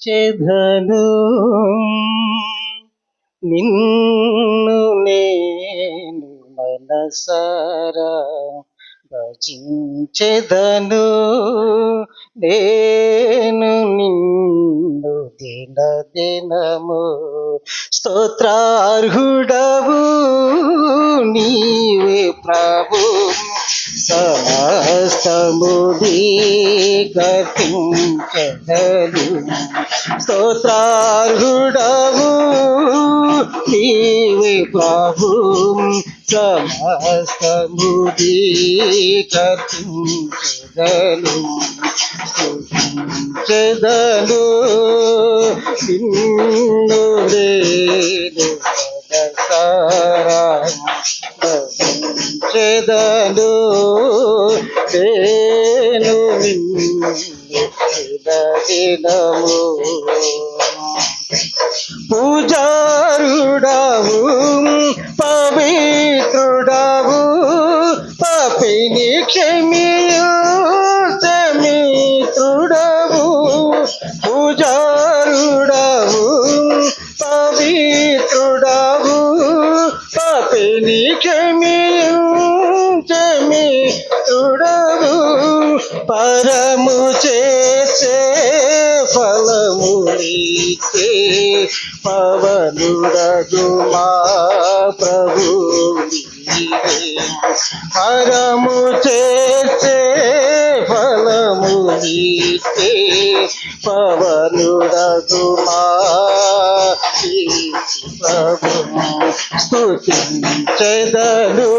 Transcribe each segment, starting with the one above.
చెదను నిన్ను నేను మనసారా భజించెదను నేను నిన్ను దిన దినము స్తోత్రార్హుడవు నీవే ప్రభు సమస్తముది గర్పించెదను స్తోత్రార్హుడవు నీవే ప్రభు సమస్తముది గర్పించెదను స్తుతించెదను నిన్ను నేను మనసారా భజించెదను నేను నిన్ను దినదినము పూజారుడవు పవిత్రుడవు పాపిని క్షమిత్రుడవు పూజారుడవు పవిత్రుడవు పాపిని క్షమిత్రుడవు పరము చేసే ఫలములిచ్చే పవనుడగు మా ప్రభు పరము చేసే ఫలములిచ్చే పవనుడగు మా ప్రభు స్తుతించెదను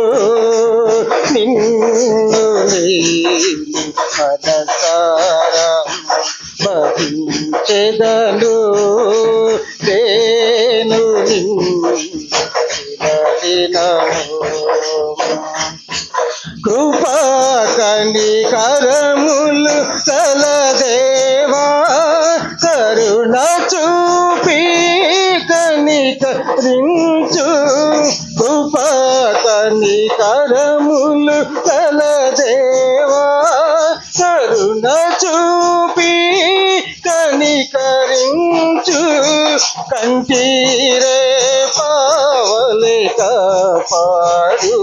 నిన్ను నేను మనసారా భజించెదను నేను నిన్ను దినదినము కృపా కనికరములు కలదేవా కరుణ చూపి కనికరించు కృపా కనికరములు కలదేవా కరుణ చూపి కనికరించు కంటిరే పావలి కాపాడు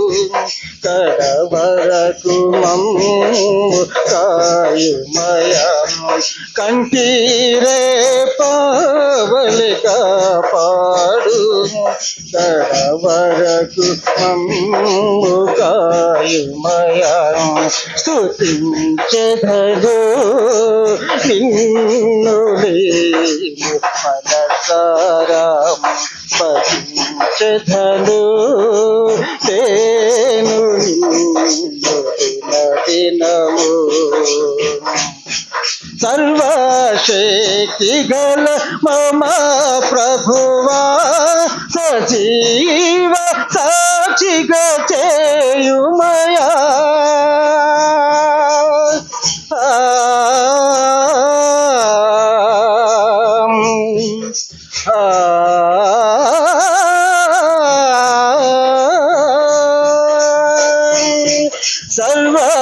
కడవరకు మమ్ము కాయుమయా కంటిరే పావలి కాపాడు కడవరకు మమ్ము కాయుమయా స్తుతించెదను నిన్ను నేను మనసారా భజించెదను నేను నిన్ను దినదినము సర్వశక్తి గల మమ ప్రభువా సజీవ సాక్షిగా చేయుమయా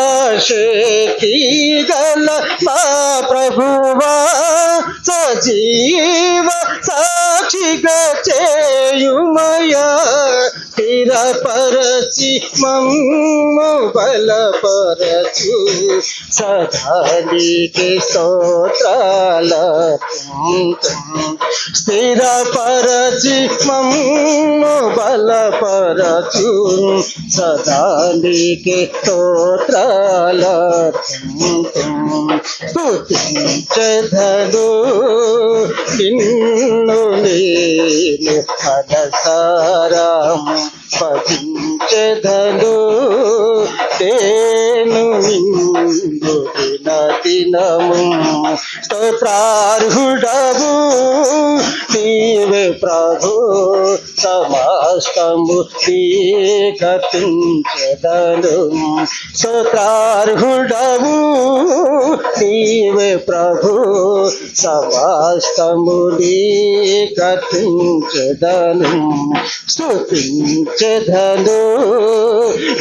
సర్వశక్తి గల మా ప్రభువా సజీవ సాక్షిగా చేయుమయా స్థిరపరచి మమ్ము బలపరచు సదానికి స్తోత్రాలర్పింతుము స్థిరపరచి మమ్ము బలపరచు సదానికి స్తోత్రాలర్పింతుము స్తుతించెదను నిన్ను నేను మనసారా భజించెదను నేను నిన్ను దినదినము స్తోత్రార్హుడవు నీవే ప్రభు సమస్తము స్వీకరించెదను స్తోత్రార్హుడవు నీవే ప్రభు సమస్తము స్వీకరించెదను స్తుతించెదను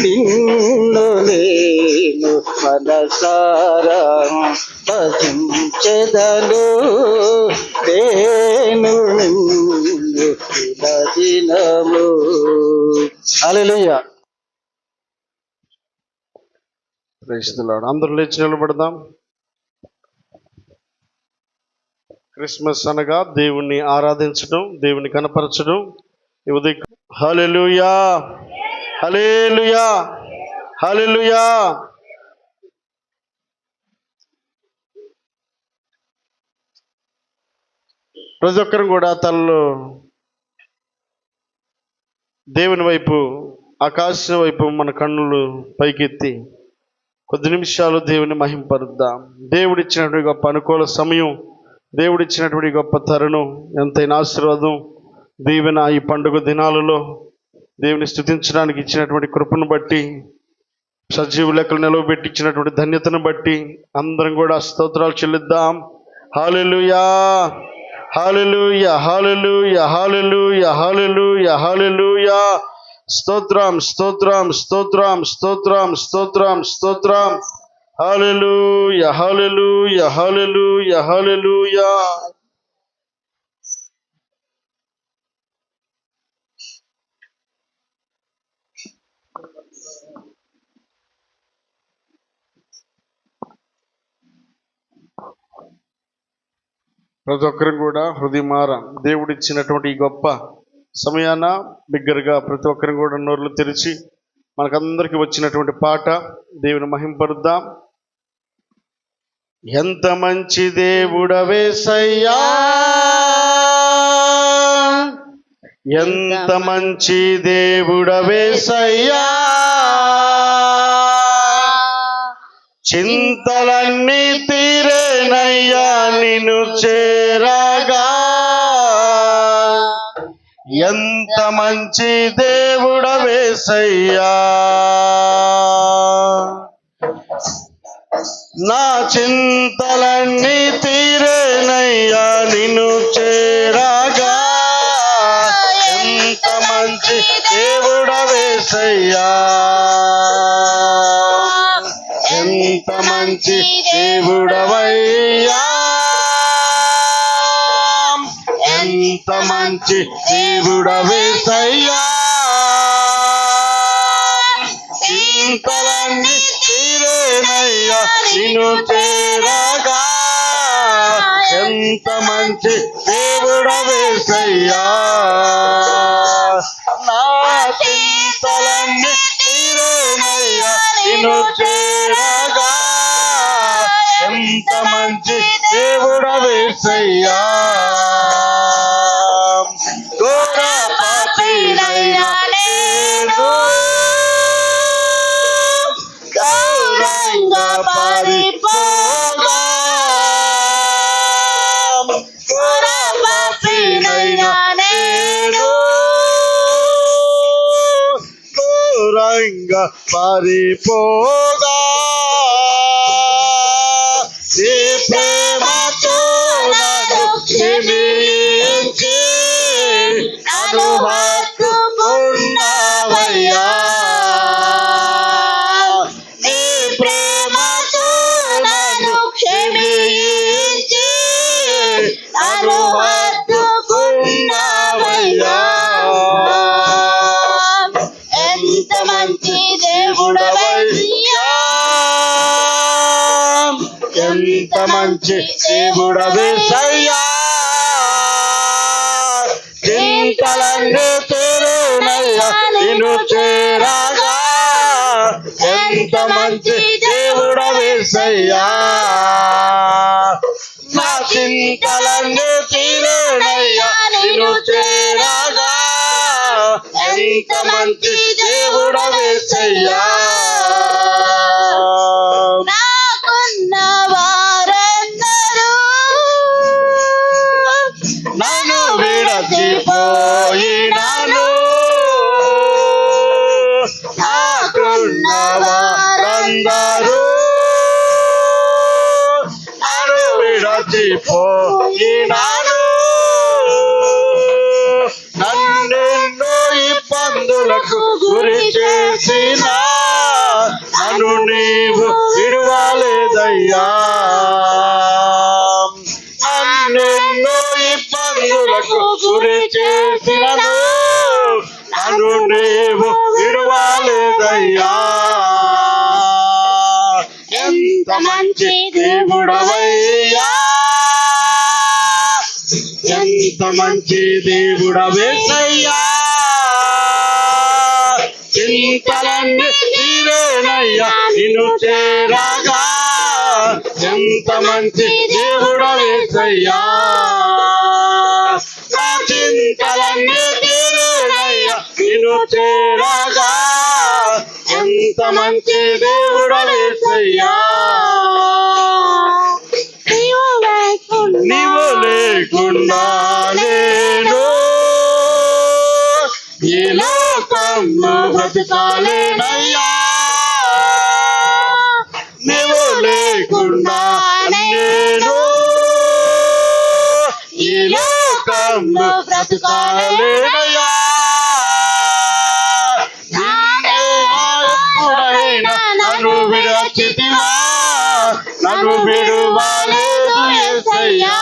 నిన్ను నేను మనసారా భజించెదను ప్రైజ్ ది లార్డ్. అందరూ లేచి నిలబడదాం. క్రిస్మస్ అనగా దేవుణ్ణి ఆరాధించడం, దేవుని కనపరచడం. హల్లెలూయా, హల్లెలూయా, హల్లెలూయా. ప్రతి ఒక్కరు కూడా తనలో దేవుని వైపు, ఆకాశం వైపు మన కన్నులు పైకెత్తి కొద్ది నిమిషాలు దేవుని మహింపరుద్దాం. దేవుడిచ్చినటువంటి గొప్ప అనుకూల సమయం, దేవుడిచ్చినటువంటి గొప్ప తరుణం, ఎంతైనా ఆశీర్వాదం, దీవెన ఈ పండుగ దినాలలో దేవుని స్తుతించడానికి ఇచ్చినటువంటి కృపను బట్టి, సజీవ లెక్కలు నిలవబెట్టి ఇచ్చినటువంటి ధన్యతను బట్టి అందరం కూడా స్తోత్రాలు చెల్లిద్దాం. హల్లెలూయా, హల్లెలూయా, హల్లెలూయా, హల్లెలూయా, హల్లెలూయా, హల్లెలూయా. స్తోత్రం, స్తోత్రం, స్తోత్రం, స్తోత్రం, స్తోత్రం, స్తోత్రం. హల్లెలూయా, హల్లెలూయా, హల్లెలూయా, హల్లెలూయా. ప్రతి ఒక్కరు కూడా హృదయమార దేవుడిచ్చినటువంటి ఈ గొప్ప సమయాన బిగ్గరగా ప్రతి ఒక్కరు కూడా నోర్లు తెరిచి మనకందరికి వచ్చినటువంటి పాట దేవుని మహింపరుద్దాం. ఎంత మంచి దేవుడవేసయ్యా, ఎంత మంచి దేవుడవేసయ్యా, చింతలన్నీ తీరేనయ్యా నిన్ను చేరగా. ఎంత మంచి దేవుడవేసయ్యా, నా చింతలన్నీ తీరేనయ్యా నిన్ను చేరగా. ఎంత మంచి దేవుడవేసయ్యా, ఎంత మంచి దేవుడవయ్యా, ఎంత మంచి దేవుడవేసయ్యా, చింతలన్నీ తీరేనయ్యా నిన్ను చేరగా. ఎంత మంచి దేవుడవేసయ్యా, నా చింతలన్నీ తీరేనయ్యా నిన్ను చేరగా. ఎంత మంచి దేవుడవేసయ్యా, ఘోర పాపినైనా నేను గౌరవంగా పారిపోగా. ఘోర పాపినైనా నేను గౌరవంగా పారిపోగా. నీ ప్రేమతో నన్ను క్షమించి నన్ను హత్తుకున్నావయ్యా. నీ ప్రేమతో నన్ను క్షమించి నన్ను హత్తుకున్నావయ్యా. ఎంత మంచి దేవుడవయ్యా, ఎంత మంచి దేవుడవేసయ్యా, చింతలన్నీ తీరేనయ్యా నిన్ను చేరగా. ఎంత మంచి దేవుడవేసయ్యా, నా చింతలన్నీ తీరేనయ్యా నిన్ను చేరగా. ఎంత మంచి దేవుడవేసయ్యా, నన్ను విడచిపోయినాను, నాకున్న వారందరూ నన్ను విడచిపోయినాను. నన్నెన్నో ఇబ్బందులకు గురి చేసిన నన్ను నీవు విడువలేదయ్యా. నన్నెన్నో ఇబ్బందులకు గురి చేసినను నన్ను నీవు విడువలేదయ్యా. ఎంత మంచి దేవుడవేసయ్యా, చింతలన్నీ తీరేనయ్యా నిన్ను చేరగా. ఎంత మంచి దేవుడవేసయ్యా, నా చింతలన్నీ తీరేనయ్యా నిన్ను చేరగా. ఎంత మంచి దేవుడవేసయ్యా, నీవు లేకుండా నేను ఈ లోకంలో బ్రతకాలేనయ్యా. నీవు లేకుండా నేను ఈ లోకంలో బ్రతకాలేనయ్యా. ఎప్పుడైనా నన్ను విడచితివా, నన్ను విడువలేదు యేసయ్యా.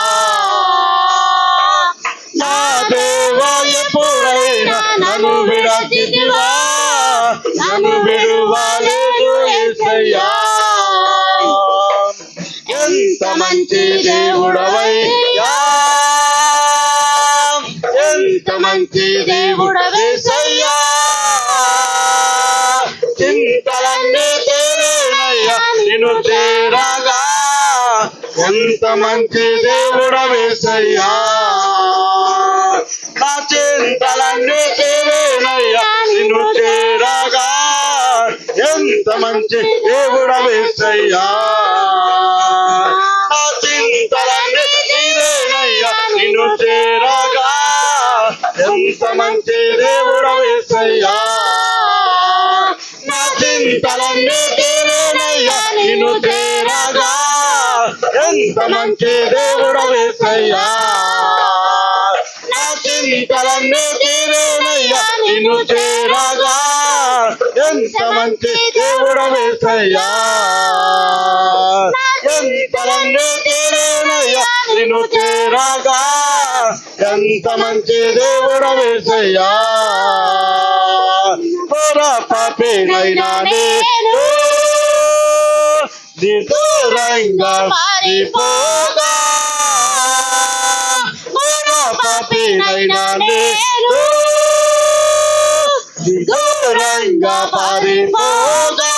నా దేవా ఎప్పుడైనా నన్ను విడచితివా, నన్ను విడువలేదు యేసయ్యా. ఎంత మంచి దేవుడవయ్యా, ఎంత మంచి దేవుడవేసయ్యా. చింతలన్నీ తీరేనయ్యా నిన్ను చేరగా. ఎంత మంచి దేవుడవేసయ్యా, నా చింతలన్నీ తీరేనయ్యా నిన్ను చేరగా. ఎంత మంచి దేవుడవేసయ్యా, నా చింతలన్నీ తీరేనయ్యా నిన్ను చేరగా. ఎంత మంచి దేవుడవేసయ్యా, నా చింతలన్నీ తీరేనయ్యా నిన్ను చేరగా. ఎంత మంచి దేవుడవేసయ్యా, నా చింతలన్నీ తీరేనయ్యా నిన్ను చేరగా. ఎంత మంచి దేవుడవేసయ్యా, చింతలన్నీ తీరేనయ్యా నిన్ను చేరగా. ఎంత మంచి దేవుడవేసయ్యా, ఘోర పాపినైనా నేను నీ దూరంగా పారిపోగా. ఘోర పాపినైనా నేను నీ దూరంగా పారిపోగా.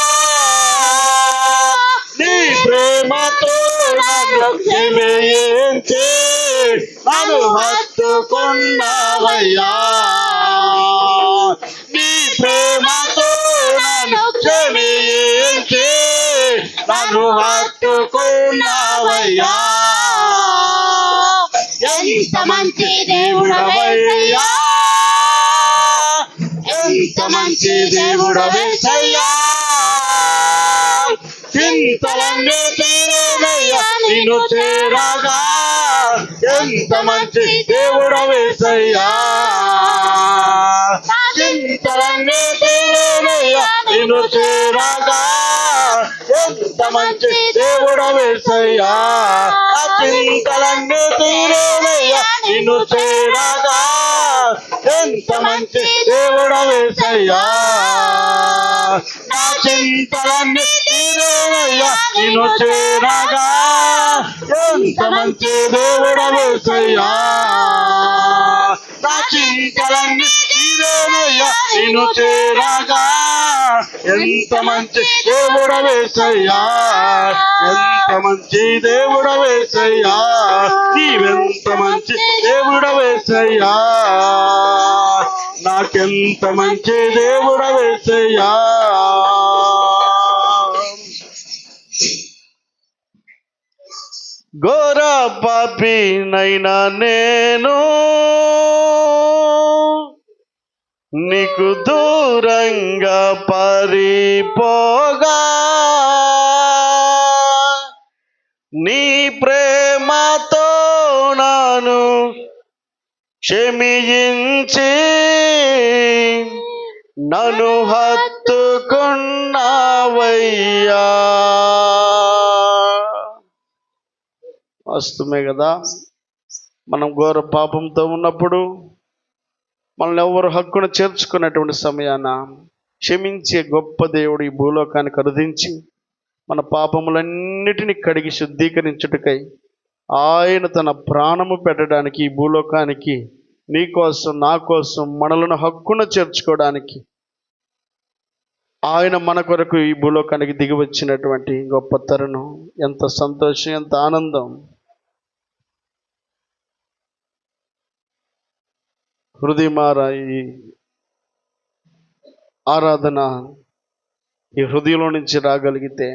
నీ ప్రేమతో నన్ను క్షమించి నన్ను హత్తుకున్నావయ్యా. నీ ప్రేమతో నన్ను క్షమించి నన్ను హత్తుకున్నావయ్యా. ఎంత మంచి దేవుడవయ్యా, ఎంత మంచి దేవుడవేసయ్యా. చింతలన్నీ తీరేనయ్యా నిన్ను చేరగా. ఎంత మంచి దేవుడవేసయ్యా, చింతలన్నీ తీరేనయ్యా నిన్ను చేరగా. ఎంత మంచి దేవుడవేసయ్యా, చింతలన్నీ తీరేనయ్యా నిన్ను చేరగా. ఎంత మంచి దేవుడవేసయ్యా, నా చింతలన్నీ తీరేనయ్యా నిన్ను చేరగా. ఎంత మంచి దేవుడవేసయ్యా, నా చింతలన్నీ తీరేనయ్యా నిన్ను చేరగా. ఎంత మంచి దేవుడవేసయ్యా, ఎంత మంచి దేవుడవేసయ్యా. నీవెంత మంచి దేవుడవేసయ్యా, నాకెంత మంచి దేవుడవేసయ్యా. ఘోర పాపినైనా నేను నీకు దూరంగా పారిపోగా. నీ ప్రేమతో నాను క్షమించి నన్ను హత్తుకున్నావయ్యా. వాస్తవమే కదా, మనం ఘోర పాపంతో ఉన్నప్పుడు మనల్ని ఎవరు హక్కును చేర్చుకున్నటువంటి సమయాన క్షమించే గొప్ప దేవుడు ఈ భూలోకానికి అనుదించి మన పాపములన్నిటినీ కడిగి శుద్ధీకరించుటకై ఆయన తన ప్రాణము పెట్టడానికి ఈ భూలోకానికి నీ కోసం నా కోసం మనలను హక్కున చేర్చుకోవడానికి ఆయన మన కొరకు ఈ భూలోకానికి దిగి వచ్చినటువంటి గొప్ప తరుణం. ఎంత సంతోషం, ఎంత ఆనందం. హృదయమారా ఈ ఆరాధన ఈ హృదయంలో నుంచి రాగలిగితే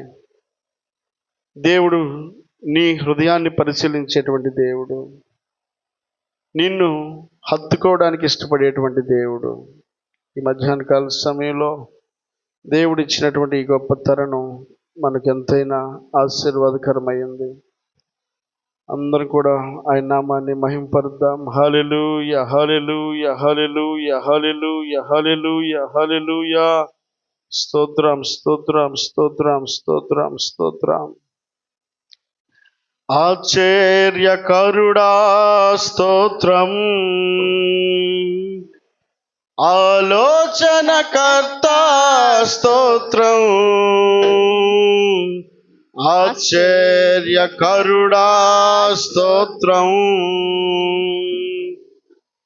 దేవుడు నీ హృదయాన్ని పరిశీలించేటువంటి దేవుడు, నిన్ను హత్తుకోవడానికి ఇష్టపడేటువంటి దేవుడు. ఈ మధ్యాహ్న కాల సమయంలో దేవుడు ఇచ్చినటువంటి ఈ గొప్ప తరుణం మనకు ఎంతైనా ఆశీర్వాదకరమైంది. అందరం కూడా ఆయన నామాన్ని మహింపరుద్దాం. హల్లెలూయా, హల్లెలూయా, హల్లెలూయా, హల్లెలూయా, హల్లెలూయా, హల్లెలూయా. స్తోత్రం, స్తోత్రం, స్తోత్రం, స్తోత్రం, స్తోత్రం. ఆశ్చర్యకరుడా స్తోత్రం, ఆలోచనకర్త స్తోత్రం, ఆశ్చర్యకరుడా స్తోత్రం,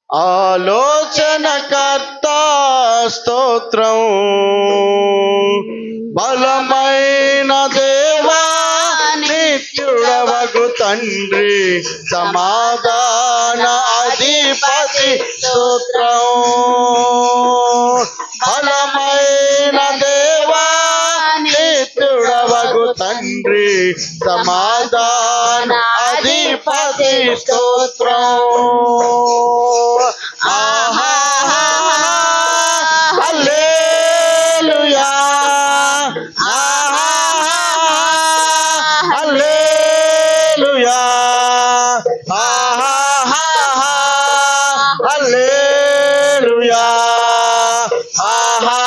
ఆలోచనకర్త స్తోత్రం, బలమైన దేవా నిత్యుడవగు తండ్రి, సమాధాన అధిపతి స్తోత్రం, బలమైన దేవా నిత్యుడవగు తండ్రి, సమాధాన అధిపతి స్తోత్రం. ఆహా, హల్లెలూయా, ఆహా, హల్లెలూయా, ఆహా, హల్లెలూయా, ఆహా,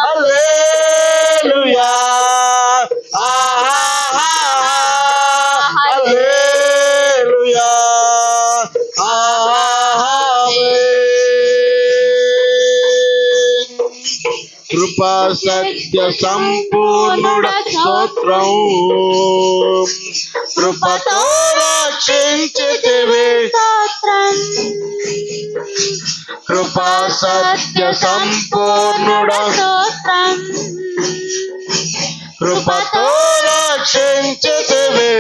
హల్లెలూయా, ఆహా, హల్లెలూయా, కృపా సత్య సంపూర్ణుడ స్తోత్రం, కృపతో రక్షించితివి, కృపా సత్య సంపూర్ణుడ స్తోత్రం, కృపతో రక్షించితివి,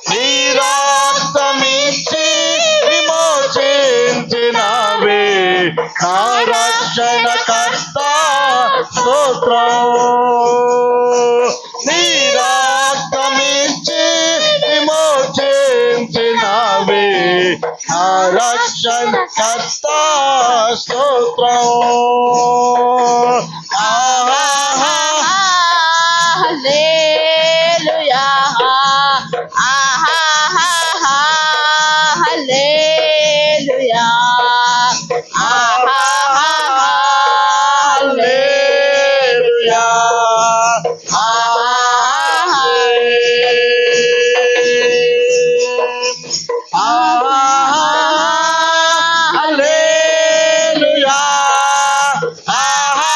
నీ రక్తమిచ్చి విమోచించినవే, నా రక్షణకర్త స్తోత్రం, నీ రక్తమిచ్చి విమోచించినవే, నా రక్షణకర్త స్తోత్రం. హల్లెలూయా, ఆహా, హల్లెలూయా, ఆహా, హల్లెలూయా, హల్లెలూయా, ఆహా,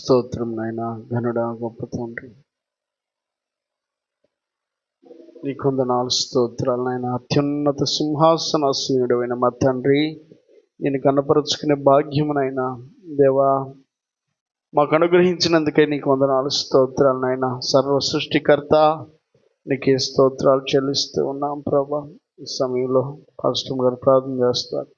స్తోత్రం నాయనా, ఘనుడా గొప్ప తండ్రి, నీకు వందనాలు స్తోత్రాలు నాయన. అత్యున్నత సింహాసనాసీనుడైన మా తండ్రి, నేను కనపరుచుకునే భాగ్యమునైనా దేవా మాకు అనుగ్రహించినందుకే నీకు వందనాలు స్తోత్రాలు నాయన. సర్వ సృష్టికర్త నీకే స్తోత్రాలు చెల్లిస్తూ ఉన్నాం ప్రభా. ఈ సమయంలో పాస్టర్ గారు ప్రార్థన చేస్తారు.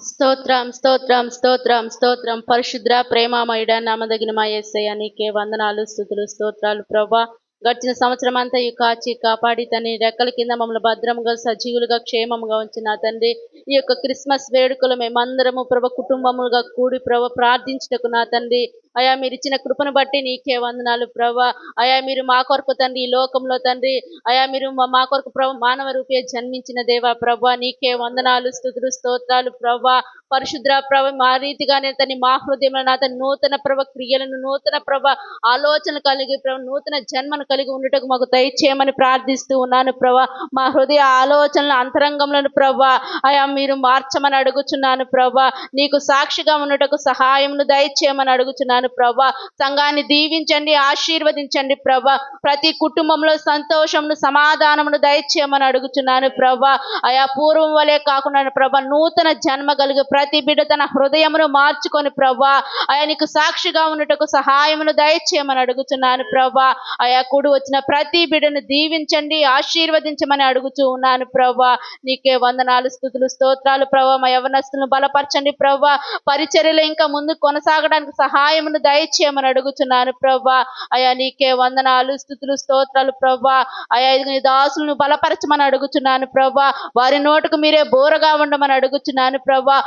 స్తోత్రం స్తోత్రం స్తోత్రం స్తోత్రం. పరిశుద్ర ప్రేమామయుడ నామదగిన మా యేసయ్య నీకే వందనాలు స్తుతులు స్తోత్రాలు ప్రభా. గడిచిన సంవత్సరం అంతా ఈ కాచి కాపాడి తండ్రి రెక్కల కింద మమ్మల్ని భద్రంగా సజీవులుగా క్షేమంగా ఉంచిన తండ్రి, ఈ యొక్క క్రిస్మస్ వేడుకలు మేమందరము ప్రభ కుటుంబములుగా కూడి ప్రభ ప్రార్థించుటకు నా తండ్రి అయా మీరు ఇచ్చిన కృపను బట్టి నీకే వందనాలు ప్రభా. అయా మీరు మా కొరకు తండ్రి ఈ లోకంలో తండ్రి అయా మీరు మా కొరకు ప్రభ మానవ రూపే జన్మించిన దేవా ప్రభా, నీకే వందనాలు స్తుతులు స్తోత్రాలు ప్రభా. పరిశుద్ర ప్రభ మా రీతిగానే తండ్రి మా హృదయంలో నా తన నూతన ప్రభ క్రియలను నూతన ప్రభ ఆలోచనలు కలిగి ప్రభ నూతన జన్మను కలిగి ఉండటకు మాకు దయచేయమని ప్రార్థిస్తూ ఉన్నాను ప్రభా. మా హృదయ ఆలోచనల అంతరంగంలో ప్రభా అయా మీరు మార్చమని అడుగుచున్నాను ప్రభా. నీకు సాక్షిగా ఉండటకు సహాయమును దయచేయమని అడుగుచున్నాను ప్రభా. సంఘాన్ని దీవించండి, ఆశీర్వదించండి ప్రభా. ప్రతి కుటుంబంలో సంతోషమును సమాధానమును దయచేయమని అడుగుచున్నాను ప్రభా. అయా పూర్వం వలె కాకుండా ప్రభా నూతన జన్మ కలిగి ప్రతి బిడ్డ తన హృదయమును మార్చుకొని ప్రభా అయా నీకు సాక్షిగా ఉండటకు సహాయమును దయచేయమని అడుగుచున్నాను ప్రభా. అయా కూడి వచ్చిన ప్రతి బిడ్డను దీవించండి, ఆశీర్వదించమని అడుగుచూ ఉన్నాను ప్రభా. నీకే వందనాలు స్తుతులు స్తోత్రాలు ప్రభా. మా యవనస్తులను బలపరచండి ప్రభా. పరిచర్యలు ఇంకా ముందు కొనసాగడానికి సహాయమును దయచేయమని అడుగుచున్నాను ప్రభా. అయా నీకే వందనాలు స్తుతులు స్తోత్రాలు ప్రభా. అయా నీ దాసులను బలపరచమని అడుగుచున్నాను ప్రభా. వారి నోటుకు మీరే బోరగా ఉండమని అడుగుచున్నాను ప్రభా.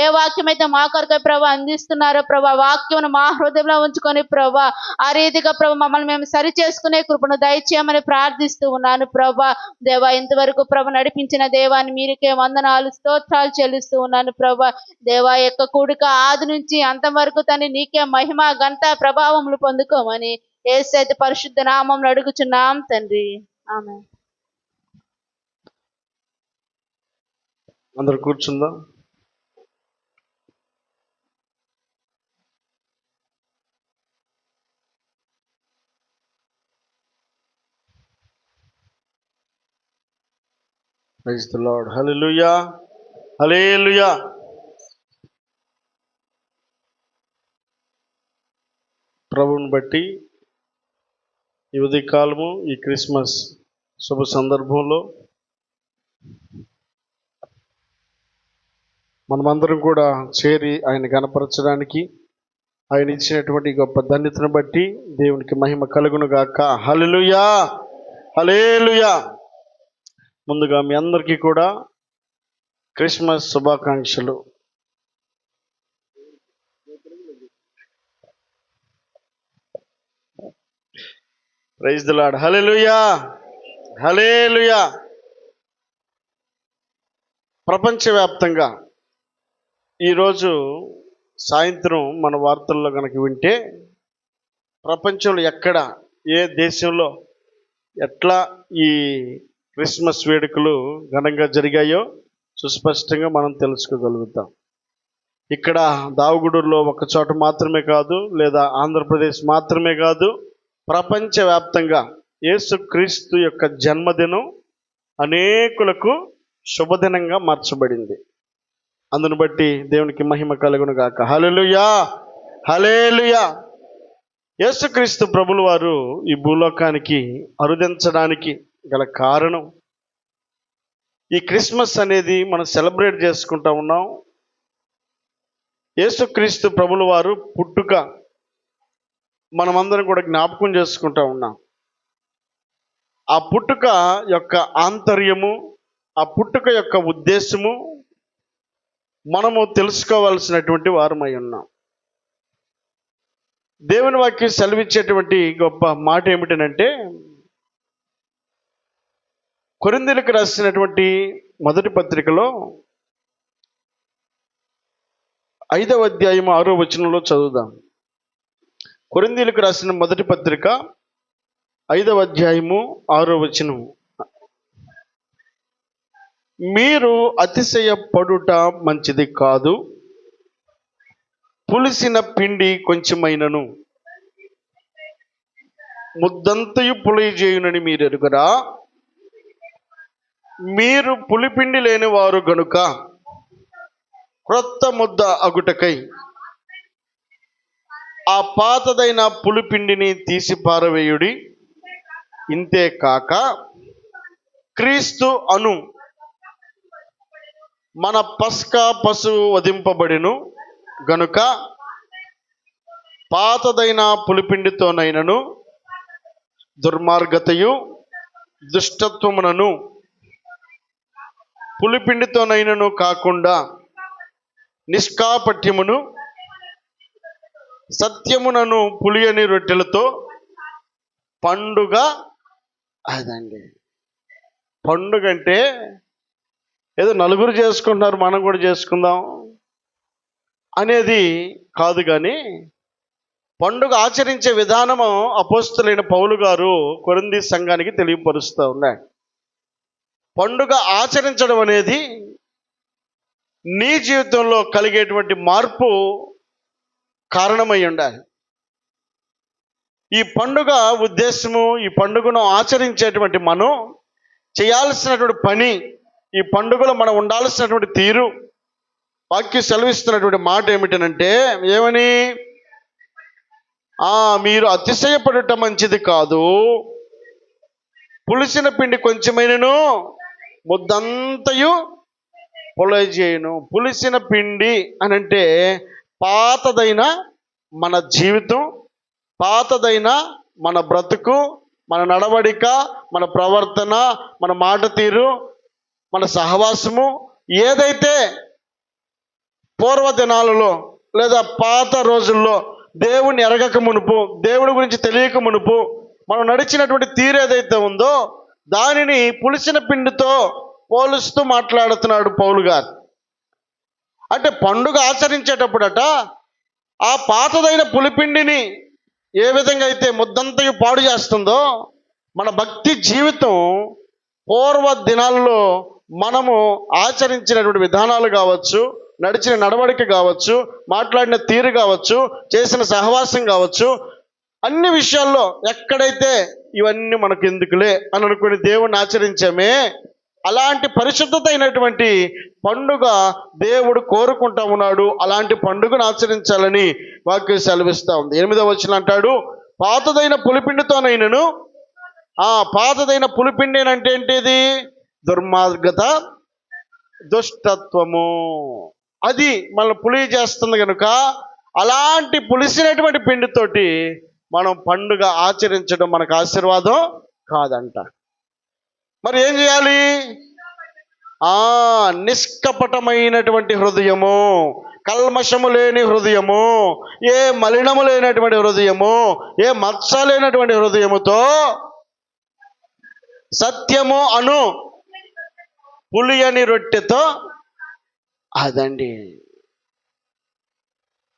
ఏ వాక్యం అయితే మా కొరకు ప్రభా అందిస్తున్నారో ప్రభా వాక్యమును మా హృదయంలో ఉంచుకొని ప్రభా ఆ రీతిగా ప్రభా మమ్మల్ని మేము సరి చేసుకునే కృపను దయచేయమని ప్రార్థిస్తూ ఉన్నాను ప్రభా. దేవా ఇంతవరకు ప్రభ నడిపించిన దేవాన్ని మీరుకే వందనాలు స్తోత్రాలు చెల్లిస్తూ ఉన్నాను ప్రభా. దేవా యొక్క కూడిక ఆది నుంచి అంతం వరకు తండ్రి నీకే మహిమ ఘనత ప్రభావములు పొందుకోమని యేసయ్య పరిశుద్ధ నామములో అడుగుచున్నాం తండ్రి, ఆమేన్. అందరు కూర్చుందాం. Praise the lord. Hallelujah, hallelujah. ప్రభువుని బట్టి ఈ ఉదయకాలము ఈ క్రిస్మస్ శుభ సందర్భంలో మనమందరం కూడా చేరి ఆయన కనపరచడానికి ఆయన ఇచ్చినటువంటి గొప్ప ధన్యతను బట్టి దేవునికి మహిమ కలుగును గాక. హల్లెలూయా, హల్లెలూయా. ముందుగా మీ అందరికీ కూడా క్రిస్మస్ శుభాకాంక్షలు. Praise the lord. Hallelujah, hallelujah. ప్రపంచవ్యాప్తంగా ఈరోజు సాయంత్రం మన వార్తల్లో కనుక వింటే ప్రపంచంలో ఎక్కడ ఏ దేశంలో ఎట్లా ఈ క్రిస్మస్ వేడుకలు ఘనంగా జరిగాయో సుస్పష్టంగా మనం తెలుసుకోగలుగుతాం. ఇక్కడ దావగూడూరులో ఒక చోట మాత్రమే కాదు, లేదా ఆంధ్రప్రదేశ్ మాత్రమే కాదు, ప్రపంచవ్యాప్తంగా యేసుక్రీస్తు యొక్క జన్మదినం అనేకులకు శుభదినంగా మార్చబడింది. అందును బట్టి దేవునికి మహిమ కలుగును గాక. హల్లెలూయా, హల్లెలూయా. యేసుక్రీస్తు ప్రభులు వారు ఈ భూలోకానికి అరుదించడానికి గల కారణం ఈ క్రిస్మస్ అనేది మనం సెలబ్రేట్ చేసుకుంటా ఉన్నాం. యేసుక్రీస్తు ప్రభులు వారు పుట్టుక మనమందరం కూడా జ్ఞాపకం చేసుకుంటా ఉన్నాం. ఆ పుట్టుక యొక్క ఆంతర్యము, ఆ పుట్టుక యొక్క ఉద్దేశము మనము తెలుసుకోవాల్సినటువంటి వారమై ఉన్నాం. దేవుని వాక్యం సెలవిచ్చేటువంటి గొప్ప మాట ఏమిటనంటే, కొరింథీయులకు రాసినటువంటి మొదటి పత్రికలో 5వ అధ్యాయం 6వ వచనంలో చదువుదాం. కొరింథీయులకు రాసిన మొదటి పత్రిక 5వ అధ్యాయము 6వ వచనం. మీరు అతిశయపడుట మంచిది కాదు, పులిసిన పిండి కొంచెమైనను ముద్దంతయు పులియజేయునని మీరు ఎరుగరా? మీరు పులిపిండి లేని వారు గనుక క్రొత్త ముద్ద అగుటకై ఆ పాతదైన పులిపిండిని తీసి పారవేయుడి. ఇంతే కాక క్రీస్తు అను మన పస్కా పశువు వధింపబడిను గనుక పాతదైన పులిపిండితోనైనను దుర్మార్గతయు దుష్టత్వమునను పులిపిండితోనైనను కాకుండా నిష్కాపట్యమును సత్యమునను పులియని రొట్టెలతో పండుగ. అదండి పండుగ అంటే ఏదో నలుగురు చేసుకుంటున్నారు మనం కూడా చేసుకుందాం అనేది కాదు, కానీ పండుగ ఆచరించే విధానము అపోస్తలుడైన పౌలు గారు కొరింథీ సంఘానికి తెలియపరుస్తూ ఉన్నాయి. పండుగ ఆచరించడం అనేది నీ జీవితంలో కలిగేటువంటి మార్పు కారణమై ఉండాలి. ఈ పండుగ ఉద్దేశము, ఈ పండుగను ఆచరించేటువంటి మనం చేయాల్సినటువంటి పని, ఈ పండుగలో మనం ఉండాల్సినటువంటి తీరు, వాక్యం సెలవిస్తున్నటువంటి మాట ఏమిటనంటే, ఏమని? మీరు అతిశయపడటం మంచిది కాదు, పులిసిన పిండి కొంచెమైనను ముద్దంతయు పులియజేయును. పులిసిన పిండి అని అంటే పాతదైన మన జీవితం, పాతదైన మన బ్రతుకు, మన నడవడిక, మన ప్రవర్తన, మన మాట తీరు, మన సహవాసము ఏదైతే పూర్వ దినాలలో లేదా పాత రోజుల్లో దేవుని ఎరగక మునుపు, దేవుడి గురించి తెలియక మునుపు మనం నడిచినటువంటి తీరు ఏదైతే ఉందో దానిని పులిసిన పిండితో పోలుస్తూ మాట్లాడుతున్నాడు పౌలు గారు. అంటే పండుగ ఆచరించేటప్పుడట ఆ పాతదైన పులిపిండిని ఏ విధంగా అయితే ముద్దంతయు పాడు చేస్తుందో, మన భక్తి జీవితం పూర్వ దినాల్లో మనము ఆచరించినటువంటి విధానాలు కావచ్చు, నడిచిన నడవడిక కావచ్చు, మాట్లాడిన తీరు కావచ్చు, చేసిన సహవాసం కావచ్చు, అన్ని విషయాల్లో ఎక్కడైతే ఇవన్నీ మనకు ఎందుకులే అని అనుకుని దేవుణ్ణి ఆచరించామే, అలాంటి పరిశుద్ధత అయినటువంటి పండుగ దేవుడు కోరుకుంటా ఉన్నాడు. అలాంటి పండుగను ఆచరించాలని వాక్యం సెలవిస్తూ ఉంది. 8వ వచనం అంటాడు, పాతదైన పులిపిండితోనైనను. పాతదైన పులిపిండి అంటే ఏంటిది? దుర్మార్గత, దుష్టత్వము, అది మనల్ని పులి చేస్తుంది కనుక అలాంటి పులిసినటువంటి పిండితోటి మనం పండుగ ఆచరించడం మనకు ఆశీర్వాదం కాదంట. మరి ఏం చేయాలి? నిష్కపటమైనటువంటి హృదయము, కల్మషము లేని హృదయము, ఏ మలినము లేనటువంటి హృదయము, ఏ మత్స లేనటువంటి హృదయముతో సత్యము అను పులియని రొట్టెతో. అదండి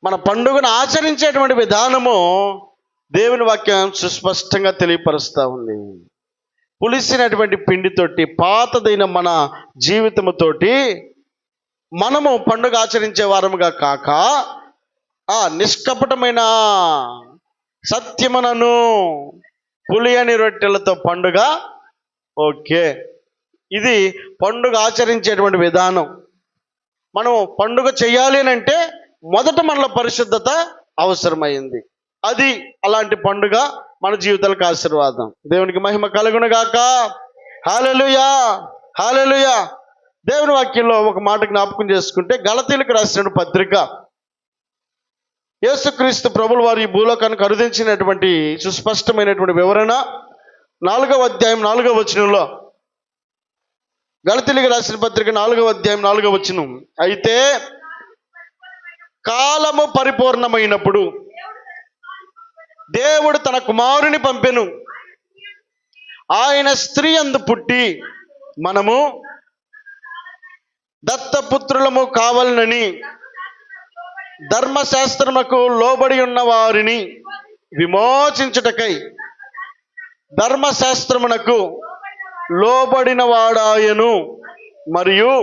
మన పండుగను ఆచరించేటువంటి విధానము దేవుని వాక్యం సుస్పష్టంగా తెలియపరుస్తూ ఉంది. పులిసినటువంటి పిండితోటి, పాతదైన మన జీవితముతోటి మనము పండుగ ఆచరించే వారముగా కాక నిష్కపటమైన సత్యమునను పులియని రొట్టెలతో పండుగ. ఓకే, ఇది పండుగ ఆచరించేటువంటి విధానం. మనం పండుగ చేయాలి అని అంటే మొదట మనలో పరిశుద్ధత అవసరమైంది. అది అలాంటి పండుగ మన జీవితాలకు ఆశీర్వాదం. దేవునికి మహిమ కలుగును గాక. హల్లెలూయా, హల్లెలూయా. దేవుని వాక్యంలో ఒక మాట జ్ఞాపకం చేసుకుంటే, గలతీయులకు రాసిన పత్రిక, యేసుక్రీస్తు ప్రభుల వారు ఈ భూలోకానికి అనుదించినటువంటి సుస్పష్టమైనటువంటి వివరణ 4వ అధ్యాయం 4వ వచనంలో, గలతీయులకు రాసిన పత్రిక 4వ అధ్యాయం 4వ వచనం, అయితే కాలము పరిపూర్ణమైనప్పుడు దేవుడు తన కుమారుని పంపెను. ఆయన స్త్రీ యందు పుట్టి మనము దత్తపుత్రులము కావాలనని ధర్మశాస్త్రముకు లోబడి ఉన్న వారిని విమోచించుటకై ధర్మశాస్త్రమునకు లోబడిన వాడాయను. మరియు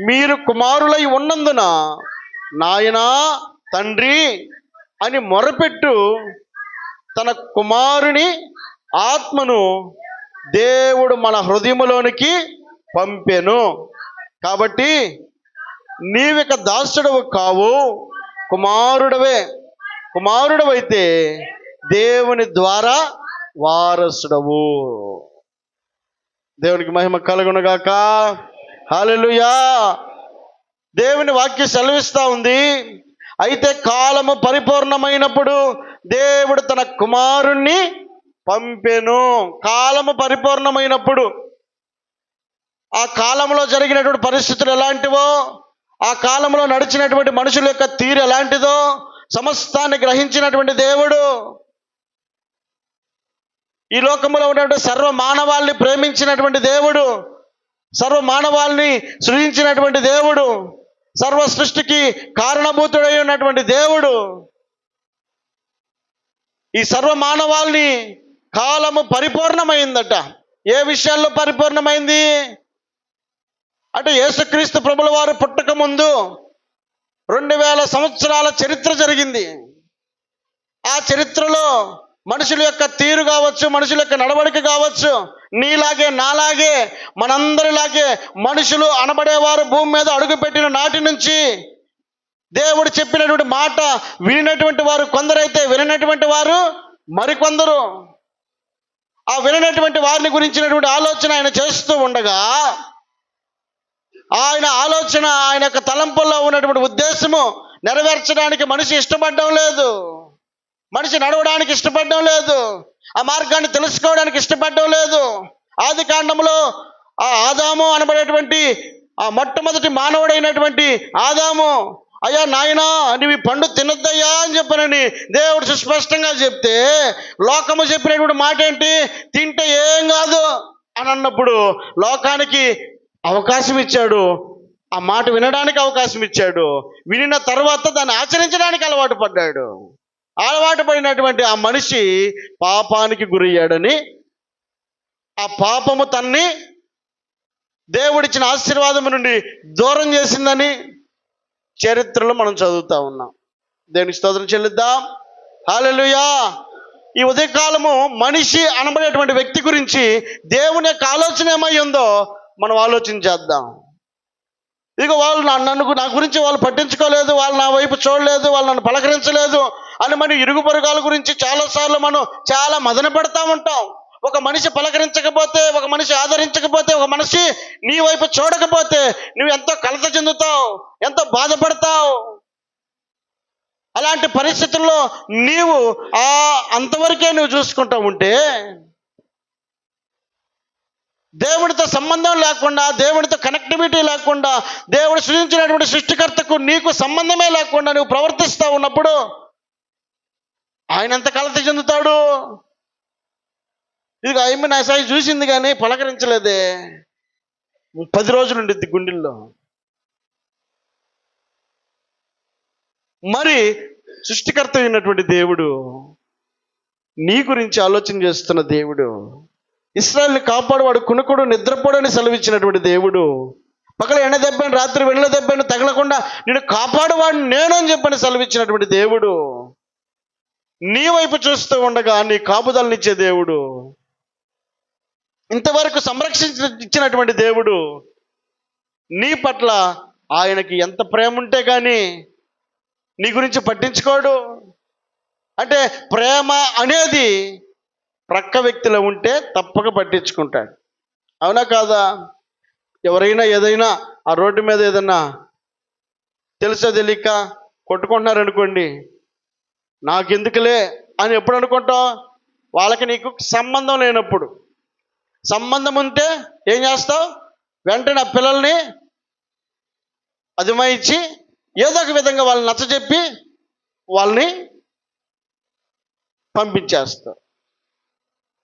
మీరు కుమారులై ఉన్నందున నాయనా తండ్రి అని మొరపెట్టు తన కుమారుని ఆత్మను దేవుడు మన హృదయములోనికి పంపెను. కాబట్టి నీవిక దాసుడవు కావు, కుమారుడవైతే దేవుని ద్వారా వారసుడవు. దేవునికి మహిమ కలుగునుగాక. హల్లెలూయా. దేవుని వాక్యం సెలవిస్తా ఉంది. అయితే కాలము పరిపూర్ణమైనప్పుడు దేవుడు తన కుమారుణ్ణి పంపెను. కాలము పరిపూర్ణమైనప్పుడు, ఆ కాలంలో జరిగినటువంటి పరిస్థితులు ఎలాంటివో, ఆ కాలంలో నడిచినటువంటి మనుషుల యొక్క తీరు ఎలాంటిదో సమస్తాన్ని గ్రహించినటువంటి దేవుడు, ఈ లోకంలో ఉన్నటువంటి సర్వ మానవాల్ని ప్రేమించినటువంటి దేవుడు, సర్వ మానవాల్ని సృజించినటువంటి దేవుడు, సర్వ సృష్టికి కారణభూతుడై ఉన్నటువంటి దేవుడు, ఈ సర్వ మానవాల్ని కాలము పరిపూర్ణమైందట. ఏ విషయాల్లో పరిపూర్ణమైంది అంటే, యేసుక్రీస్తు ప్రభుల వారు పుట్టక ముందు 2000 సంవత్సరాల చరిత్ర జరిగింది. ఆ చరిత్రలో మనుషుల యొక్క తీరు కావచ్చు, మనుషుల యొక్క నడవడిక కావచ్చు, నీలాగే నాలాగే మనందరిలాగే మనుషులు అనబడేవారు భూమి మీద అడుగుపెట్టిన నాటి నుంచి దేవుడు చెప్పినటువంటి మాట వినినటువంటి వారు కొందరైతే, విననటువంటి వారు మరికొందరు. ఆ విననటువంటి వారిని గురించినటువంటి ఆలోచన ఆయన చేస్తూ ఉండగా, ఆయన ఆలోచన, ఆయన యొక్క తలంపుల్లో ఉన్నటువంటి ఉద్దేశము నెరవేర్చడానికి మనిషి ఇష్టపడడం లేదు, మనిషి నడవడానికి ఇష్టపడడం లేదు, ఆ మార్గాన్ని తెలుసుకోవడానికి ఇష్టపడడం లేదు. ఆది కాండంలో ఆ ఆదాము అనబడేటువంటి ఆ మొట్టమొదటి మానవుడైనటువంటి ఆదాము, అయ్యా నాయనా నీవు ఈ పండు తినొద్దయ్యా అని చెప్పనని దేవుడు సుస్పష్టంగా చెప్తే, లోకము చెప్పినటువంటి మాట ఏంటి? తింటే ఏం కాదు అని అన్నప్పుడు లోకానికి అవకాశం ఇచ్చాడు, ఆ మాట వినడానికి అవకాశం ఇచ్చాడు. వినిన తర్వాత దాన్ని ఆచరించడానికి అలవాటు పడ్డాడు. అలవాటు పడినటువంటి ఆ మనిషి పాపానికి గురయ్యాడని, ఆ పాపము తన్ని దేవుడిచ్చిన ఆశీర్వాదం నుండి దూరం చేసిందని చరిత్రలో మనం చదువుతా ఉన్నాం. దేవునికి స్తోత్రం చెల్లిద్దాం. హల్లెలూయా. ఈ ఉదయకాలము మనిషి అనబడేటువంటి వ్యక్తి గురించి దేవుని యొక్క ఆలోచన ఏమై ఉందో మనం ఆలోచించేద్దాం. ఇక వాళ్ళు నా గురించి వాళ్ళు పట్టించుకోలేదు, వాళ్ళు నా వైపు చూడలేదు, వాళ్ళు నన్ను పలకరించలేదు అని మనం ఇరుగు పొరుగాల గురించి చాలాసార్లు మనం చాలా మదన పడతా ఉంటాం. ఒక మనిషి పలకరించకపోతే, ఒక మనిషి ఆదరించకపోతే, ఒక మనిషి నీ వైపు చూడకపోతే నువ్వు ఎంతో కలత చెందుతావు, ఎంతో బాధపడతావు. అలాంటి పరిస్థితుల్లో నీవు అంతవరకే నువ్వు చూసుకుంటూ ఉంటే, దేవుడితో సంబంధం లేకుండా, దేవుడితో కనెక్టివిటీ లేకుండా, దేవుడు సృజించినటువంటి సృష్టికర్తకు నీకు సంబంధమే లేకుండా నువ్వు ప్రవర్తిస్తూ ఉన్నప్పుడు ఆయన ఎంత కలత చెందుతాడు. ఇదిగ ఆయమ్మ నా సాయి చూసింది కానీ పలకరించలేదే, 10 రోజులు ఉండిద్ది గుండెల్లో. మరి సృష్టికర్త అయినటువంటి దేవుడు, నీ గురించి ఆలోచన చేస్తున్న దేవుడు, ఇశ్రాయేలుని కాపాడువాడు, కునుకుడు నిద్రపోడని సెలవిచ్చినటువంటి దేవుడు, పగల ఎండ దెబ్బని రాత్రి వెన్నెల దెబ్బని తగలకుండా నేను కాపాడువాడు నేనని చెప్పని సెలవిచ్చినటువంటి దేవుడు, నీ వైపు చూస్తూ ఉండగా నీ కాపుదలనిచ్చే దేవుడు, ఇంతవరకు సంరక్షించినటువంటి దేవుడు, నీ పట్ల ఆయనకి ఎంత ప్రేమ ఉంటే కానీ నీ గురించి పట్టించుకోడు. అంటే ప్రేమ అనేది ప్రక్క వ్యక్తిలో ఉంటే తప్పక పట్టించుకుంటాడు. అవునా కాదా? ఎవరైనా ఏదైనా ఆ రోడ్డు మీద ఏదన్నా తెలుసో తెలియక కొట్టుకుంటున్నారనుకోండి, నాకెందుకులే అని ఎప్పుడు అనుకుంటావు? వాళ్ళకి నీకు సంబంధం లేనప్పుడు. సంబంధం ఉంటే ఏం చేస్తావు? వెంటనే ఆ పిల్లల్ని అదుమాయించి ఏదో ఒక విధంగా వాళ్ళని నచ్చజెప్పి వాళ్ళని పంపించేస్తావు.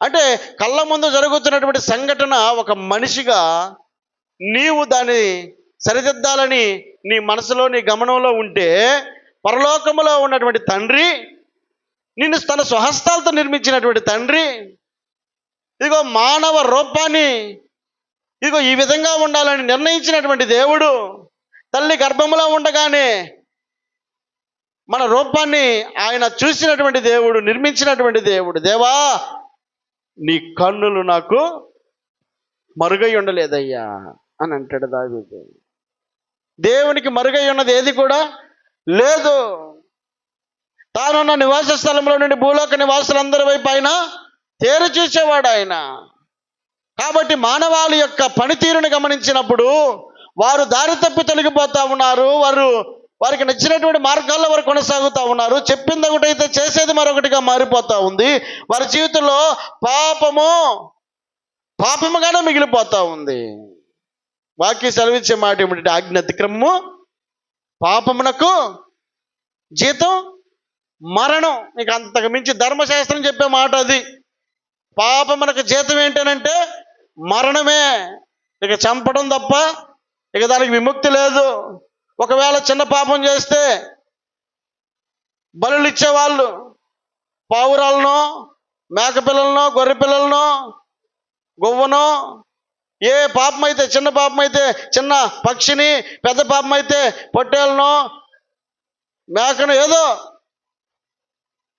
అంటే కళ్ళ ముందు జరుగుతున్నటువంటి సంఘటన ఒక మనిషిగా నీవు దాన్ని సరిదిద్దాలని నీ మనసులో, నీ గమనంలో ఉంటే, పరలోకములో ఉన్నటువంటి తండ్రి, నిన్ను తన స్వహస్తాలతో నిర్మించినటువంటి తండ్రి, ఇదిగో మానవ రూపాన్ని ఇదిగో ఈ విధంగా ఉండాలని నిర్ణయించినటువంటి దేవుడు, తల్లి గర్భంలో ఉండగానే మన రూపాన్ని ఆయన చూసినటువంటి దేవుడు, నిర్మించినటువంటి దేవుడు. దేవా, నీ కన్నులు నాకు మరుగై ఉండలేదయ్యా అని అంటాడు దావీదు. దేవునికి మరుగై ఉన్నది ఏది కూడా లేదు. తానున్న నివాస స్థలంలో నుండి భూలోక నివాసులందరి వైపు ఆయన తేరు చూసేవాడు ఆయన. కాబట్టి మానవాళి యొక్క పనితీరుని గమనించినప్పుడు వారు దారి తప్పి తొలగిపోతా ఉన్నారు. వారికి నచ్చినటువంటి మార్గాల్లో వారు కొనసాగుతూ ఉన్నారు. చెప్పింది ఒకటైతే చేసేది మరొకటిగా మారిపోతూ ఉంది. వారి జీవితంలో పాపముగానే మిగిలిపోతూ ఉంది. వాక్య సెలవిచ్చే మాట ఏమిటంటే, ఆజ్ఞ అతిక్రమము పాపమునకు జీతం మరణం. ఇక అంతకు మించి ధర్మశాస్త్రం చెప్పే మాట అది. పాపమునకు జీతం ఏంటనంటే మరణమే. ఇక చంపడం తప్ప ఇక దానికి విముక్తి లేదు. ఒకవేళ చిన్న పాపం చేస్తే బలులు ఇచ్చేవాళ్ళు పావురాలనో, మేకపిల్లలనో, గొర్రె పిల్లలనో, గొవ్వనో, ఏ పాపం అయితే, చిన్న పాపం అయితే చిన్న పక్షిని, పెద్ద పాపం అయితే పొట్టేలనో, మేకను, ఏదో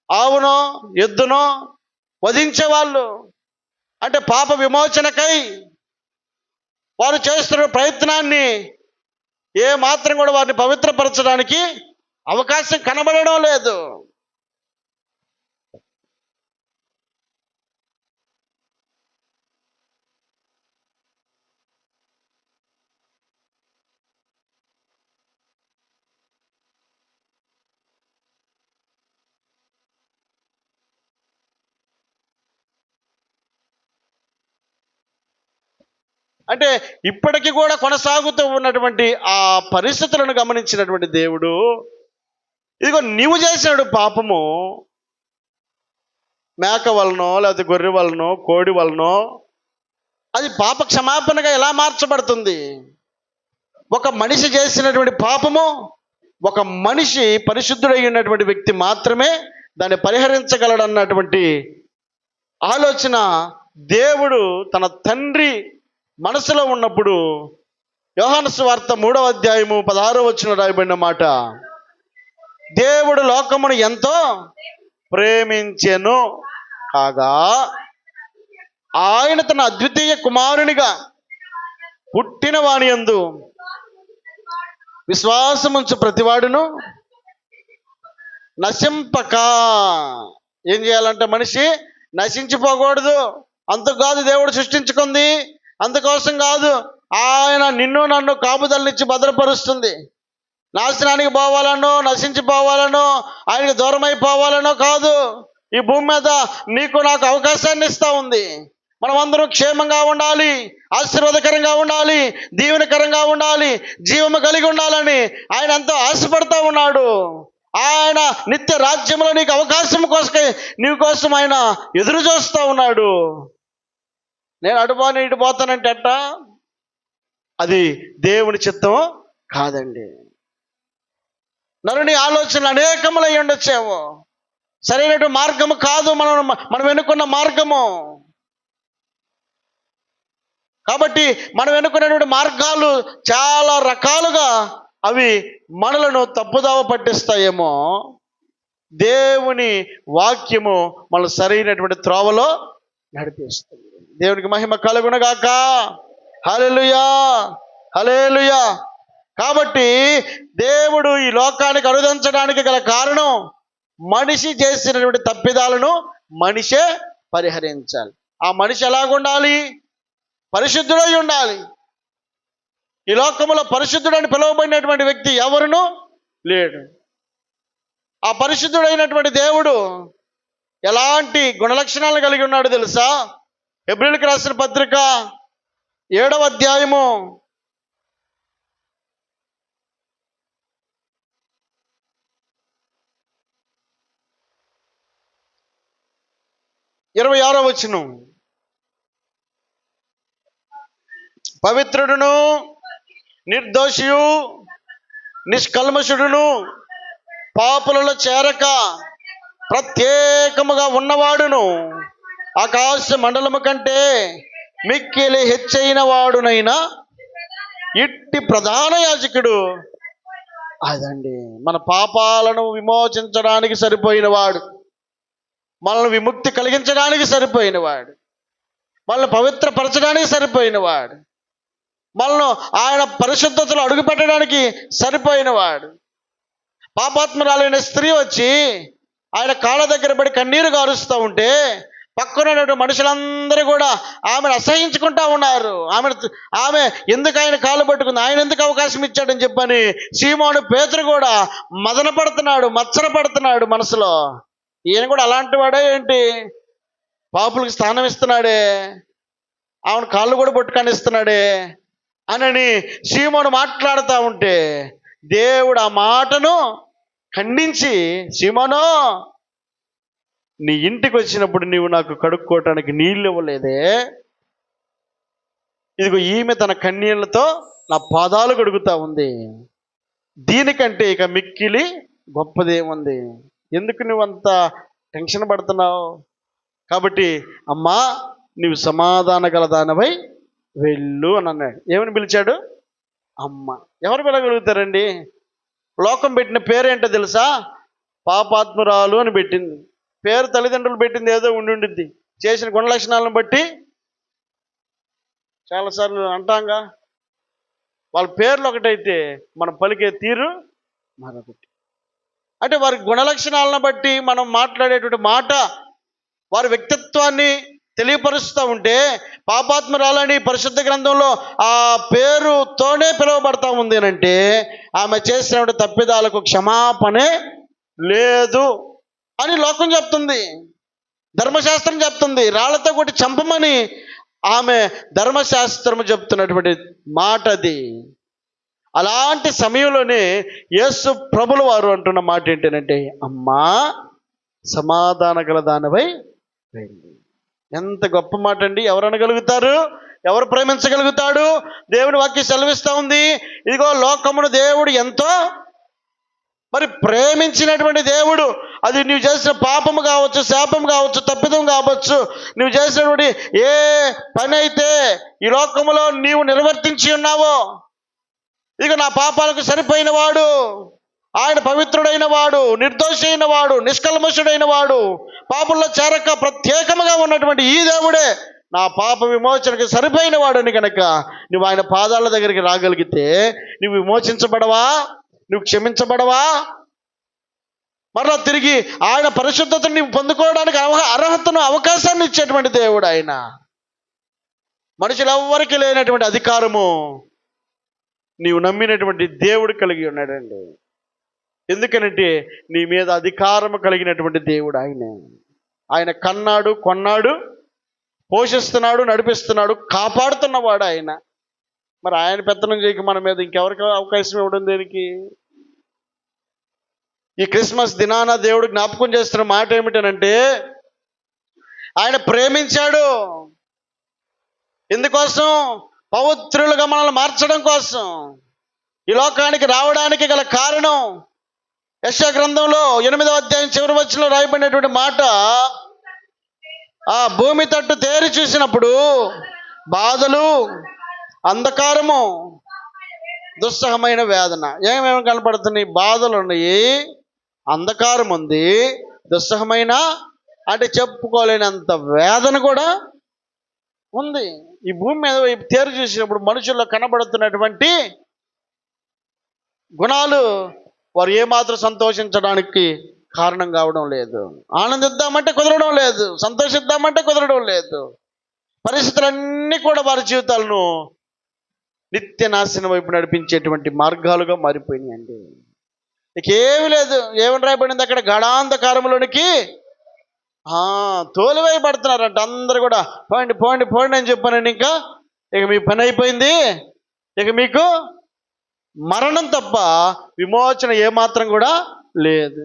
ఆవునో ఎద్దునో వధించేవాళ్ళు. అంటే పాప విమోచనకై వారు చేస్తున్న ప్రయత్నాన్ని ఏ మాత్రం కూడా వారిని పవిత్రపరచడానికి అవకాశం కనబడడం లేదు. అంటే ఇప్పటికీ కూడా కొనసాగుతూ ఉన్నటువంటి ఆ పరిస్థితులను గమనించినటువంటి దేవుడు, ఇదిగో నీవు చేసినాడు పాపము, మేక వలనో లేకపోతే గొర్రె వలనో కోడి వలనో, అది పాప క్షమాపణగా ఎలా మార్చబడుతుంది? ఒక మనిషి చేసినటువంటి పాపము, ఒక మనిషి పరిశుద్ధుడై ఉన్నటువంటి వ్యక్తి మాత్రమే దాన్ని పరిహరించగలడన్నటువంటి ఆలోచన దేవుడు తన తండ్రి మనసులో ఉన్నప్పుడు, యోహాను సువార్త 3వ అధ్యాయము 16వ వచనంలో రాయబడిన మాట, దేవుడు లోకమును ఎంతో ప్రేమించెను కాగా ఆయన తన అద్వితీయ కుమారునిగా పుట్టిన వాని యందు విశ్వాసముంచు ప్రతివాడును నశింపక. ఏం చేయాలంటే మనిషి నశించిపోకూడదు. అంతకు కాదు దేవుడు సృష్టించుకుంది, అందుకోసం కాదు. ఆయన నిన్ను నన్ను కాపుదలనిచ్చి భద్రపరుస్తుంది. నాశనానికి పోవాలనో, నశించిపోవాలనో, ఆయనకు దూరమైపోవాలనో కాదు. ఈ భూమి మీద నీకు నాకు అవకాశాన్ని ఇస్తూ ఉంది. మనమందరం క్షేమంగా ఉండాలి, ఆశీర్వాదకరంగా ఉండాలి, దీవెనకరంగా ఉండాలి, జీవము కలిగి ఉండాలని ఆయన ఎంతో ఆశపడతా ఉన్నాడు. ఆయన నిత్య రాజ్యంలో నీకు అవకాశం నీ కోసం ఆయన ఎదురు చూస్తూ ఉన్నాడు. నేను అటుపోను ఇటు పోతానంటే అట్ట, అది దేవుని చిత్తం కాదండి. నరుని ఆలోచనలు అనేకములై ఉండొచ్చేమో, సరైనటువంటి మార్గము కాదు మనం ఎన్నుకున్న మార్గము. కాబట్టి మనం ఎన్నుకున్నటువంటి మార్గాలు చాలా రకాలుగా అవి మనలను తప్పుదావ పట్టిస్తాయేమో. దేవుని వాక్యము మనం సరైనటువంటి త్రోవలో నడిపిస్తుంది. దేవునికి మహిమ కలుగునుగాక. హల్లెలూయా, హల్లెలూయా. కాబట్టి దేవుడు ఈ లోకానికి అనుదించడానికి గల కారణం, మనిషి చేసినటువంటి తప్పిదాలను మనిషే పరిహరించాలి. ఆ మనిషి ఎలాగుండాలి? పరిశుద్ధుడై ఉండాలి. ఈ లోకంలో పరిశుద్ధుడని పిలువబడినటువంటి వ్యక్తి ఎవరునూ లేడు. ఆ పరిశుద్ధుడైనటువంటి దేవుడు ఎలాంటి గుణలక్షణాలను కలిగి ఉన్నాడు తెలుసా? హెబ్రీయులకు రాసిన పత్రిక 7వ అధ్యాయము 26వ వచనం, పవిత్రుడును నిర్దోషియు నిష్కల్మషుడును పాపులలో చేరక ప్రత్యేకముగా ఉన్నవాడును ఆకాశ మండలము కంటే మిక్కిలి హెచ్చైన వాడునైనా ఇట్టి ప్రధాన యాజకుడు అదండి మన పాపాలను విమోచించడానికి సరిపోయినవాడు, మనల్ని విముక్తి కలిగించడానికి సరిపోయినవాడు, మనల్ని పవిత్రపరచడానికి సరిపోయినవాడు, మనల్ని ఆయన పరిశుద్ధతలో అడుగుపెట్టడానికి సరిపోయినవాడు. పాపాత్మురాలైన స్త్రీ వచ్చి ఆయన కాళ్ళ దగ్గర పడి కన్నీరు గారుస్తూ ఉంటే పక్కన ఉన్నటువంటి మనుషులందరూ కూడా ఆమెను అసహించుకుంటా ఉన్నారు. ఆమె ఎందుకు ఆయన కాళ్ళు పట్టుకుంది, ఆయన ఎందుకు అవకాశం ఇచ్చాడని చెప్పని సీమోను పేతురు కూడా మదన పడుతున్నాడు, మచ్చర పడుతున్నాడు మనసులో. ఈయన కూడా అలాంటి వాడే ఏంటి, పాపులకు స్థానం ఇస్తున్నాడే, ఆమెను కాళ్ళు కూడా పట్టుకానిస్తున్నాడే అని సీమోను మాట్లాడుతూ ఉంటే దేవుడు ఆ మాటను ఖండించి, సీమోను, నీ ఇంటికి వచ్చినప్పుడు నీవు నాకు కడుక్కోవటానికి నీళ్ళు ఇవ్వలేదే, ఇదిగో ఈమె తన కన్నీళ్లతో నా పాదాలు కడుగుతా ఉంది, దీనికంటే ఇక మిక్కిలి గొప్పదేముంది, ఎందుకు నువ్వంత టెన్షన్ పడుతున్నావు? కాబట్టి అమ్మా, నీవు సమాధాన గల దానివై వెళ్ళు అని అన్నాడు. ఏమని పిలిచాడు? అమ్మ. ఎవరు పిలగలుగుతారండి? లోకం పెట్టిన పేరేంటో తెలుసా? పాపాత్మురాలు అని పెట్టింది. పేరు తల్లిదండ్రులు పెట్టింది ఏదో ఉండిద్ది, చేసిన గుణ లక్షణాలను బట్టి చాలాసార్లు అంటాంగా. వాళ్ళ పేర్లు ఒకటైతే మనం పలికే తీరు మరొకటి. అంటే వారి గుణలక్షణాలను బట్టి మనం మాట్లాడేటువంటి మాట వారి వ్యక్తిత్వాన్ని తెలియపరుస్తూ ఉంటే, పాపాత్మురాలని పరిశుద్ధ గ్రంథంలో ఆ పేరుతోనే పిలువబడతా ఉంది అంటే ఆమె చేసినటువంటి తప్పిదాలకు క్షమాపణే లేదు అని లోకం చెప్తుంది, ధర్మశాస్త్రం చెప్తుంది. రాళ్లతో కొట్టి చంపమని ఆమె ధర్మశాస్త్రము చెప్తున్నటువంటి మాట అది. అలాంటి సమయంలోనే యేసు ప్రభుల వారు అంటున్న మాట ఏంటంటే, అమ్మా, సమాధాన గల దానివై వెళ్ళి. ఎంత గొప్ప మాట అండి! ఎవరు అనగలుగుతారు? ఎవరు ప్రేమించగలుగుతాడు? దేవుని వాక్యం సెలవిస్తూ ఉంది, ఇదిగో లోకమును దేవుడు ఎంతో మరి ప్రేమించినటువంటి దేవుడు. అది నువ్వు చేసిన పాపము కావచ్చు, శాపం కావచ్చు, తప్పిదం కావచ్చు, నువ్వు చేసినటువంటి ఏ పని అయితే ఈ లోకములో నీవు నిర్వర్తించి ఉన్నావో, ఇక నా పాపాలకు సరిపోయిన వాడు, ఆయన పవిత్రుడైన వాడు, నిర్దోషి అయిన వాడు, నిష్కల్మషుడైన వాడు, పాపుల్లో చేరక ప్రత్యేకముగా ఉన్నటువంటి ఈ దేవుడే నా పాప విమోచనకు సరిపోయిన వాడని కనుక నువ్వు ఆయన పాదాల దగ్గరికి రాగలిగితే నువ్వు విమోచించబడవా? నువ్వు క్షమించబడవా? మరలా తిరిగి ఆయన పరిశుద్ధతను నీవు పొందుకోవడానికి అర్హతను, అవకాశాన్ని ఇచ్చేటువంటి దేవుడు ఆయన. మనుషులెవ్వరికి లేనటువంటి అధికారము నీవు నమ్మినటువంటి దేవుడు కలిగి ఉన్నాడండి. ఎందుకనంటే నీ మీద అధికారము కలిగినటువంటి దేవుడు ఆయనే. ఆయన కన్నాడు, కొన్నాడు, పోషిస్తున్నాడు, నడిపిస్తున్నాడు, కాపాడుతున్నవాడు ఆయన. మరి ఆయన పెత్తనం చేయక మన మీద ఇంకెవరికి అవకాశం ఇవ్వడం దేనికి? ఈ క్రిస్మస్ దినాన దేవుడు జ్ఞాపకం చేస్తున్న మాట ఏమిటనంటే, ఆయన ప్రేమించాడు. ఎందుకోసం? పవిత్రులుగా మనల్ని మార్చడం కోసం. ఈ లోకానికి రావడానికి గల కారణం యెషయా గ్రంథంలో 8వ అధ్యాయం చివరి వచనంలో రాయబడినటువంటి మాట, ఆ భూమి తట్టు తేరి చూసినప్పుడు బాధలు, అంధకారము, దుస్సహమైన వేదన. ఏమేమి కనపడుతున్నాయి? బాధలు ఉన్నాయి, అంధకారం ఉంది, దుస్సహమైన అంటే చెప్పుకోలేనంత వేదన కూడా ఉంది. ఈ భూమి మీద తేరు చూసినప్పుడు మనుషుల్లో కనబడుతున్నటువంటి గుణాలు వారు ఏమాత్రం సంతోషించడానికి కారణం కావడం లేదు. ఆనందిద్దామంటే కుదరడం లేదు, సంతోషిద్దామంటే కుదరడం లేదు. పరిస్థితులన్నీ కూడా వారి జీవితాలను నిత్య నాశనం వైపు నడిపించేటువంటి మార్గాలుగా మారిపోయినాయండి. ఇకేమీ లేదు. ఏమని రాయబడింది అక్కడ? గాఢాంధకారంలోనికి తోలివేయబడుతున్నారంట అందరు కూడా. పోండి పోండి పోండి అని చెప్పానండి. ఇంకా ఇక మీ పని అయిపోయింది, ఇక మీకు మరణం తప్ప విమోచన ఏమాత్రం కూడా లేదు.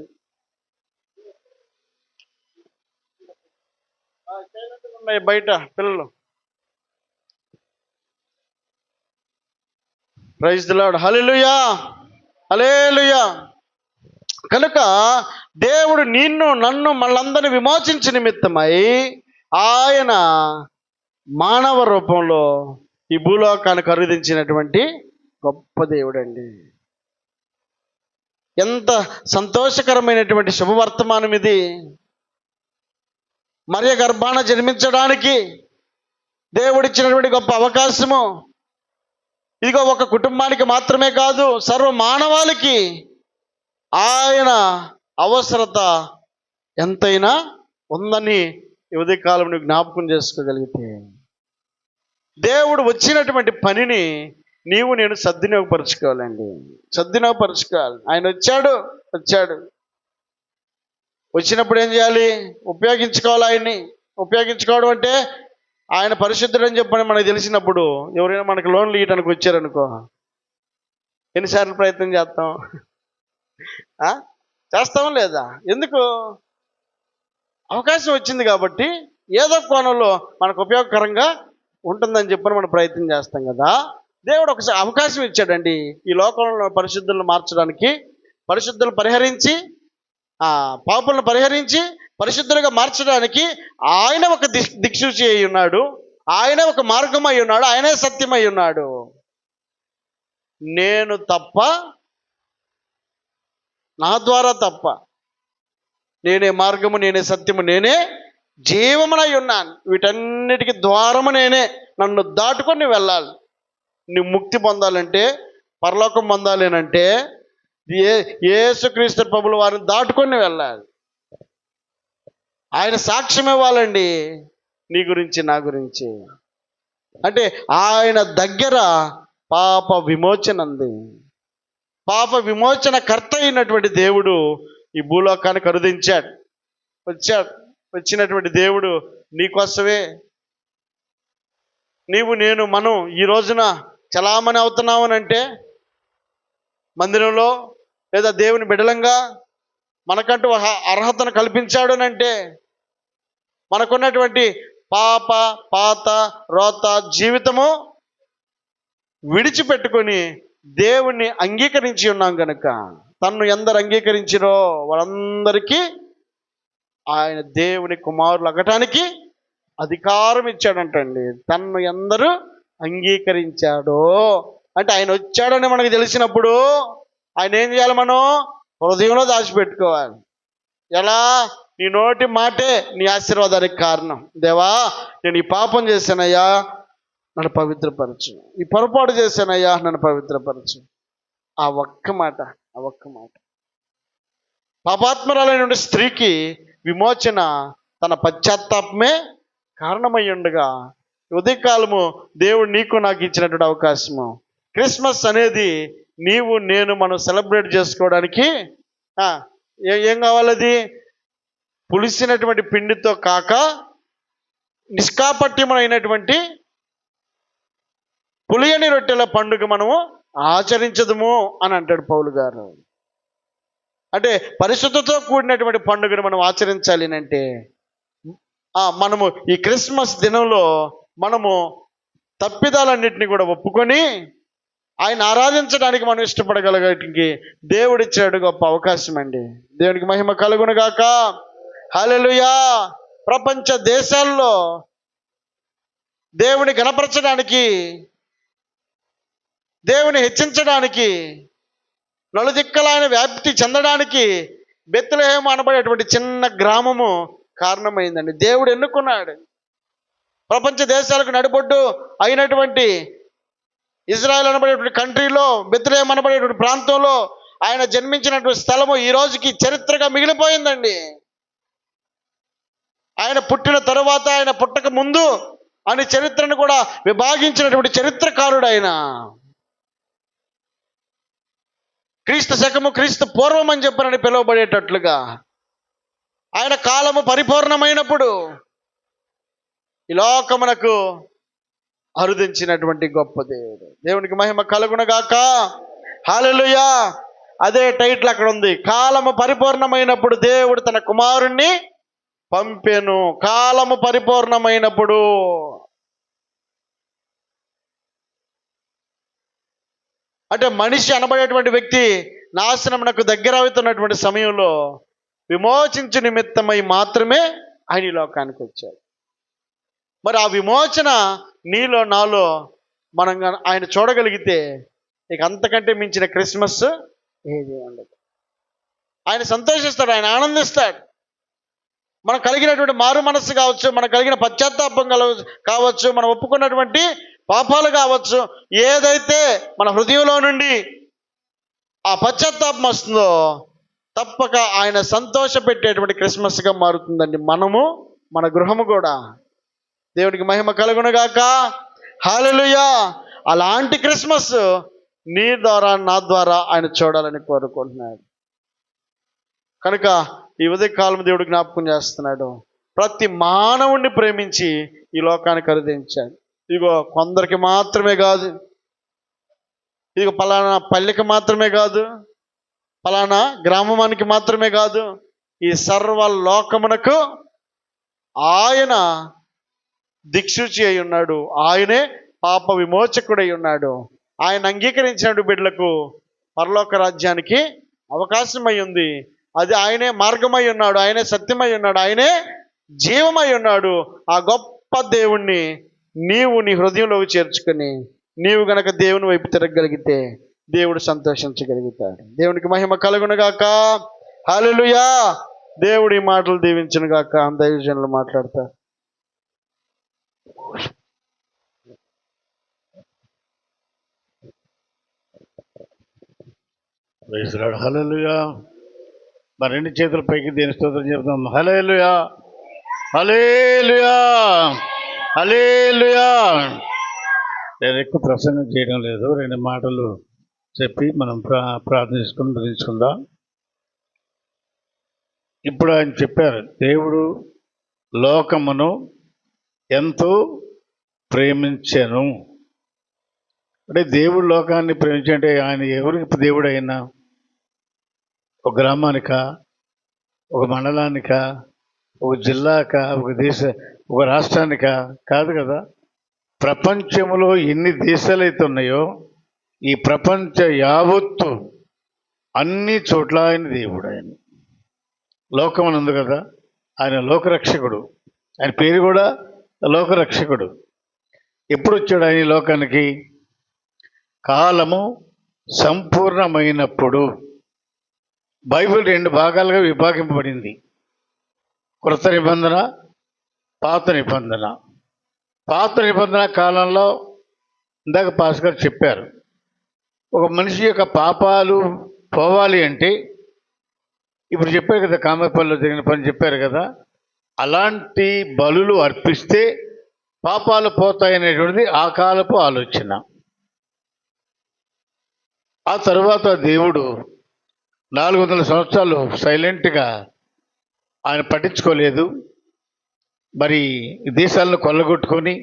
బయట పిల్లలు ప్రైజ్ ది లార్డ్, హల్లెలూయా, హల్లెలూయా. కనుక దేవుడు నిన్ను, నన్ను, మనందరిని విమోచించి నిమిత్తమై ఆయన మానవ రూపంలో ఈ భూలోకాన్ని ఖరీదించినటువంటి గొప్ప దేవుడు అండి. ఎంత సంతోషకరమైనటువంటి శుభవర్తమానం ఇది. మరియ గర్భాన జన్మించడానికి దేవుడిచ్చినటువంటి గొప్ప అవకాశము. ఇదిగో ఒక కుటుంబానికి మాత్రమే కాదు, సర్వ మానవాళికి ఆయన అవసరత ఎంతైనా ఉందని ఈ ఉదయకాలం నువ్వు జ్ఞాపకం చేసుకోగలిగితే, దేవుడు వచ్చినటువంటి పనిని నీవు నేను సద్వినియోగపరచుకోవాలండి. సద్వినియోగపరచుకోవాలి. ఆయన వచ్చాడు. వచ్చినప్పుడు ఏం చేయాలి? ఉపయోగించుకోవాలి. ఆయన్ని ఉపయోగించుకోవడం అంటే ఆయన పరిశుద్ధుడు అని చెప్పని మనకు తెలిసినప్పుడు ఎవరైనా మనకు లోన్లు ఇవ్వడానికి వచ్చారనుకో, ఎన్నిసార్లు ప్రయత్నం చేస్తాం? చేస్తాం లేదా? ఎందుకు? అవకాశం వచ్చింది కాబట్టి ఏదో కోణంలో మనకు ఉపయోగకరంగా ఉంటుందని చెప్పని మనం ప్రయత్నం చేస్తాం కదా. దేవుడు ఒకసారి అవకాశం ఇచ్చాడండి ఈ లోకంలో పరిశుద్ధులను మార్చడానికి, పరిశుద్ధులను పరిహరించి, పాపులను పరిహరించి పరిశుద్ధులుగా మార్చడానికి. ఆయన ఒక దిక్సూచి అయి ఉన్నాడు, ఆయన ఒక మార్గం అయి ఉన్నాడు, ఆయనే సత్యం అయి ఉన్నాడు. నేను తప్ప, నా ద్వారా తప్ప, నేనే మార్గము, నేనే సత్యము, నేనే జీవమునై ఉన్నాను. వీటన్నిటికీ ద్వారము నేనే. నన్ను దాటుకొని వెళ్ళాలి. నువ్వు ముక్తి పొందాలంటే, పరలోకం పొందాలేనంటే యేసుక్రీస్తు ప్రభువుల వారిని దాటుకొని వెళ్ళాలి. ఆయన సాక్ష్యం ఇవ్వాలండి నీ గురించి, నా గురించి. అంటే ఆయన దగ్గర పాప విమోచన ఉంది. పాప విమోచన కర్త అయినటువంటి దేవుడు ఈ భూలోకానికి కరుదించాడు. వచ్చినటువంటి దేవుడు నీకోసమే. నీవు నేను మనం ఈ రోజున చలామణి అవుతున్నామనంటే, మందిరంలో లేదా దేవుని బిడలంగా మనకంటూ అర్హతను కల్పించాడు అనంటే, మనకున్నటువంటి పాత రోత జీవితము విడిచిపెట్టుకొని దేవుణ్ణి అంగీకరించి ఉన్నాం కనుక, తన్ను ఎందరు అంగీకరించిరో వాళ్ళందరికీ ఆయన దేవుని కుమారులు అగటానికి అధికారం ఇచ్చాడంటండి. తన్ను ఎందరు అంగీకరించాడో అంటే ఆయన వచ్చాడని మనకు తెలిసినప్పుడు ఆయన ఏం చేయాలి? మనం హృదయంలో దాచిపెట్టుకోవాలి. ఎలా? నీ నోటి మాటే నీ ఆశీర్వాదానికి కారణం. దేవా, నేను ఈ పాపం చేశానయ్యా, నన్ను పవిత్రపరచు. ఈ పొరపాటు చేశానయ్యా, నన్ను పవిత్రపరచు. ఆ ఒక్క మాట. పాపాత్మరాలైన స్త్రీకి విమోచన తన పశ్చాత్తాపమే కారణమై ఉండగా, ఉదయకాలము దేవుడు నీకు నాకు ఇచ్చినటువంటి అవకాశము. క్రిస్మస్ అనేది నీవు నేను మనం సెలబ్రేట్ చేసుకోవడానికి ఏం కావాలది? పులిసినటువంటి పిండితో కాక నిష్కాపట్యమైనటువంటి పులియని రొట్టెల పండుగ మనము ఆచరించదుము అని అంటాడు పౌలు గారు. అంటే పరిశుద్ధతో కూడినటువంటి పండుగను మనం ఆచరించాలి అంటే, మనము ఈ క్రిస్మస్ దినంలో మనము తప్పిదాలన్నింటినీ కూడా ఒప్పుకొని ఆయన ఆరాధించడానికి మనం ఇష్టపడగలగడానికి దేవుడు ఇచ్చాడు గొప్ప అవకాశం అండి. దేవునికి మహిమ కలుగును గాక. హల్లెలూయా. ప్రపంచ దేశాల్లో దేవుని గణపరచడానికి, దేవుని హెచ్చించడానికి, నలుదిక్కలైన వ్యాప్తి చెందడానికి బెత్లెహేము అనబడేటువంటి చిన్న గ్రామము కారణమైందండి. దేవుడు ఎన్నుకున్నాడు. ప్రపంచ దేశాలకు నడిబొడ్డు అయినటువంటి ఇజ్రాయెల్ అనబడేటువంటి కంట్రీలో, బెత్లెహేము అనబడేటువంటి ప్రాంతంలో ఆయన జన్మించినటువంటి స్థలము ఈ రోజుకి చరిత్రగా మిగిలిపోయిందండి. ఆయన పుట్టిన తరువాత, ఆయన పుట్టక ముందు అని చరిత్రను కూడా విభాగించినటువంటి చరిత్రకారుడు ఆయన. క్రీస్తు శకము, క్రీస్తు పూర్వం అని చెప్పనని పిలువబడేటట్లుగా ఆయన కాలము పరిపూర్ణమైనప్పుడు ఈ లోకమునకు అరుదించినటువంటి గొప్ప దేవుడు. దేవునికి మహిమ కలుగునగాక. హల్లెలూయా. అదే టైటిల్ అక్కడ ఉంది. కాలము పరిపూర్ణమైనప్పుడు దేవుడు తన కుమారుణ్ణి పంపెను. కాలము పరిపూర్ణమైనప్పుడు. అంటే మనిషి అనబడేటువంటి వ్యక్తి నాశనమునకు దగ్గర అవుతున్నటువంటి సమయంలో విమోచించు నిమిత్తమై మాత్రమే ఆయన ఈ లోకానికి వచ్చాడు. మరి ఆ విమోచన నీలో నాలో మనం ఆయన చూడగలిగితే ఇక అంతకంటే మించిన క్రిస్మస్ ఏది ఉండదు. ఆయన సంతోషిస్తాడు, ఆయన ఆనందిస్తాడు. మనకు కలిగినటువంటి మారు మనస్సు కావచ్చు, మనకు కలిగిన పశ్చాత్తాపం కావచ్చు, మనం ఒప్పుకున్నటువంటి పాపాలు కావచ్చు, ఏదైతే మన హృదయంలో నుండి ఆ పశ్చాత్తాపం వస్తుందో తప్పక ఆయన సంతోష పెట్టేటువంటి క్రిస్మస్గా మారుతుందండి. మనము, మన గృహము కూడా. దేవుడికి మహిమ కలుగునుగాక. హల్లెలూయా. అలాంటి క్రిస్మస్ నీ ద్వారా, నా ద్వారా ఆయన చూడాలని కోరుకుంటున్నాడు. కనుక ఈ ఉదయకాలం దేవుడు జ్ఞాపకం చేస్తున్నాడు, ప్రతి మానవుణ్ణి ప్రేమించి ఈ లోకానికి అనుగ్రహించాడు. ఇదిగో కొందరికి మాత్రమే కాదు, ఇదిగో పలానా పల్లెకి మాత్రమే కాదు, పలానా గ్రామానికి మాత్రమే కాదు, ఈ సర్వ లోకమునకు ఆయన దిక్సూచి అయి ఉన్నాడు. ఆయనే పాప విమోచకుడై ఉన్నాడు. ఆయన అంగీకరించిన బిడ్డలకు పరలోక రాజ్యానికి అవకాశమై ఉంది. అది ఆయనే మార్గమై ఉన్నాడు, ఆయనే సత్యమై ఉన్నాడు, ఆయనే జీవమై ఉన్నాడు. ఆ గొప్ప దేవుణ్ణి నీవు నీ హృదయంలోకి చేర్చుకొని నీవు గనక దేవుని వైపు తిరగగలిగితే దేవుడు సంతోషించగలుగుతాడు. దేవునికి మహిమ కలుగునుగాక. హల్లెలూయా. దేవుడి మాటలు దీవించును గాక. దైవజనులు మాట్లాడతారు. హల్లెలూయా. మరి రెండు చేతుల పైకి దేని స్తోత్రం చెప్తాం. హల్లెలూయా, హల్లెలూయా, హల్లెలూయా. నేను ఎక్కువ ప్రసంగం చేయడం లేదు, రెండు మాటలు చెప్పి మనం ప్రార్థించుకుని ధరించుకుందాం. ఇప్పుడు ఆయన చెప్పారు, దేవుడు లోకమును ఎంతో ప్రేమించెను. అంటే దేవుడు లోకాన్ని ప్రేమించంటే ఆయన ఎవరికి దేవుడు అయినా? ఒక గ్రామానికా, ఒక మండలానికా, ఒక జిల్లాకా, ఒక రాష్ట్రానికా? కాదు కదా. ప్రపంచంలో ఎన్ని దేశాలు అయితే ఉన్నాయో ఈ ప్రపంచ యావత్తు అన్ని చోట్ల ఆయన దేవుడు. ఆయన లోకం అని ఉంది కదా, ఆయన లోకరక్షకుడు. ఆయన పేరు కూడా లోకరక్షకుడు. ఎప్పుడు వచ్చాడు ఆయన ఈ లోకానికి? కాలము సంపూర్ణమైనప్పుడు. బైబిల్ రెండు భాగాలుగా విభాగింపబడింది, క్రొత్త నిబంధన, పాత నిబంధన. పాత నిబంధన కాలంలో ఇందాక పాస్ గారు చెప్పారు, ఒక మనిషి యొక్క పాపాలు పోవాలి అంటే, ఇప్పుడు చెప్పారు కదా కామేపల్లిలో జరిగిన పని చెప్పారు కదా, అలాంటి బలులు అర్పిస్తే పాపాలు పోతాయనేటువంటిది ఆ కాలపు ఆలోచన. ఆ తర్వాత దేవుడు 400 సంవత్సరాలు సైలెంట్గా ఆయన పట్టించుకోలేదు. మరి దేశాలను కొల్లగొట్టుకొని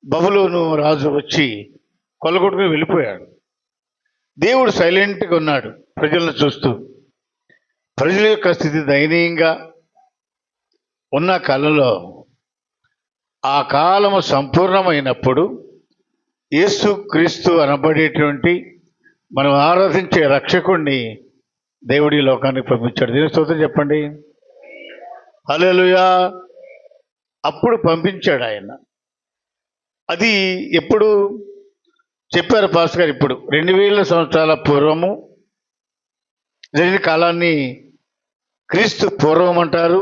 బబులోను రాజు వచ్చి కొల్లగొట్టుకుని వెళ్ళిపోయాడు. దేవుడు సైలెంట్గా ఉన్నాడు ప్రజలను చూస్తూ. ప్రజల యొక్క స్థితి దయనీయంగా ఉన్న కాలంలో, ఆ కాలము సంపూర్ణమైనప్పుడు యేసు క్రీస్తు అనబడేటువంటి మనం ఆరాధించే రక్షకుణ్ణి దేవుడి లోకానికి పంపించాడు. దేవుని స్తోత్రం చెప్పండి. హల్లెలూయా. అప్పుడు పంపించాడు ఆయన. అది ఎప్పుడు చెప్పారు పాస్ గారు? ఇప్పుడు 2000 సంవత్సరాల పూర్వము జరిగిన కాలాన్ని క్రీస్తు పూర్వం అంటారు.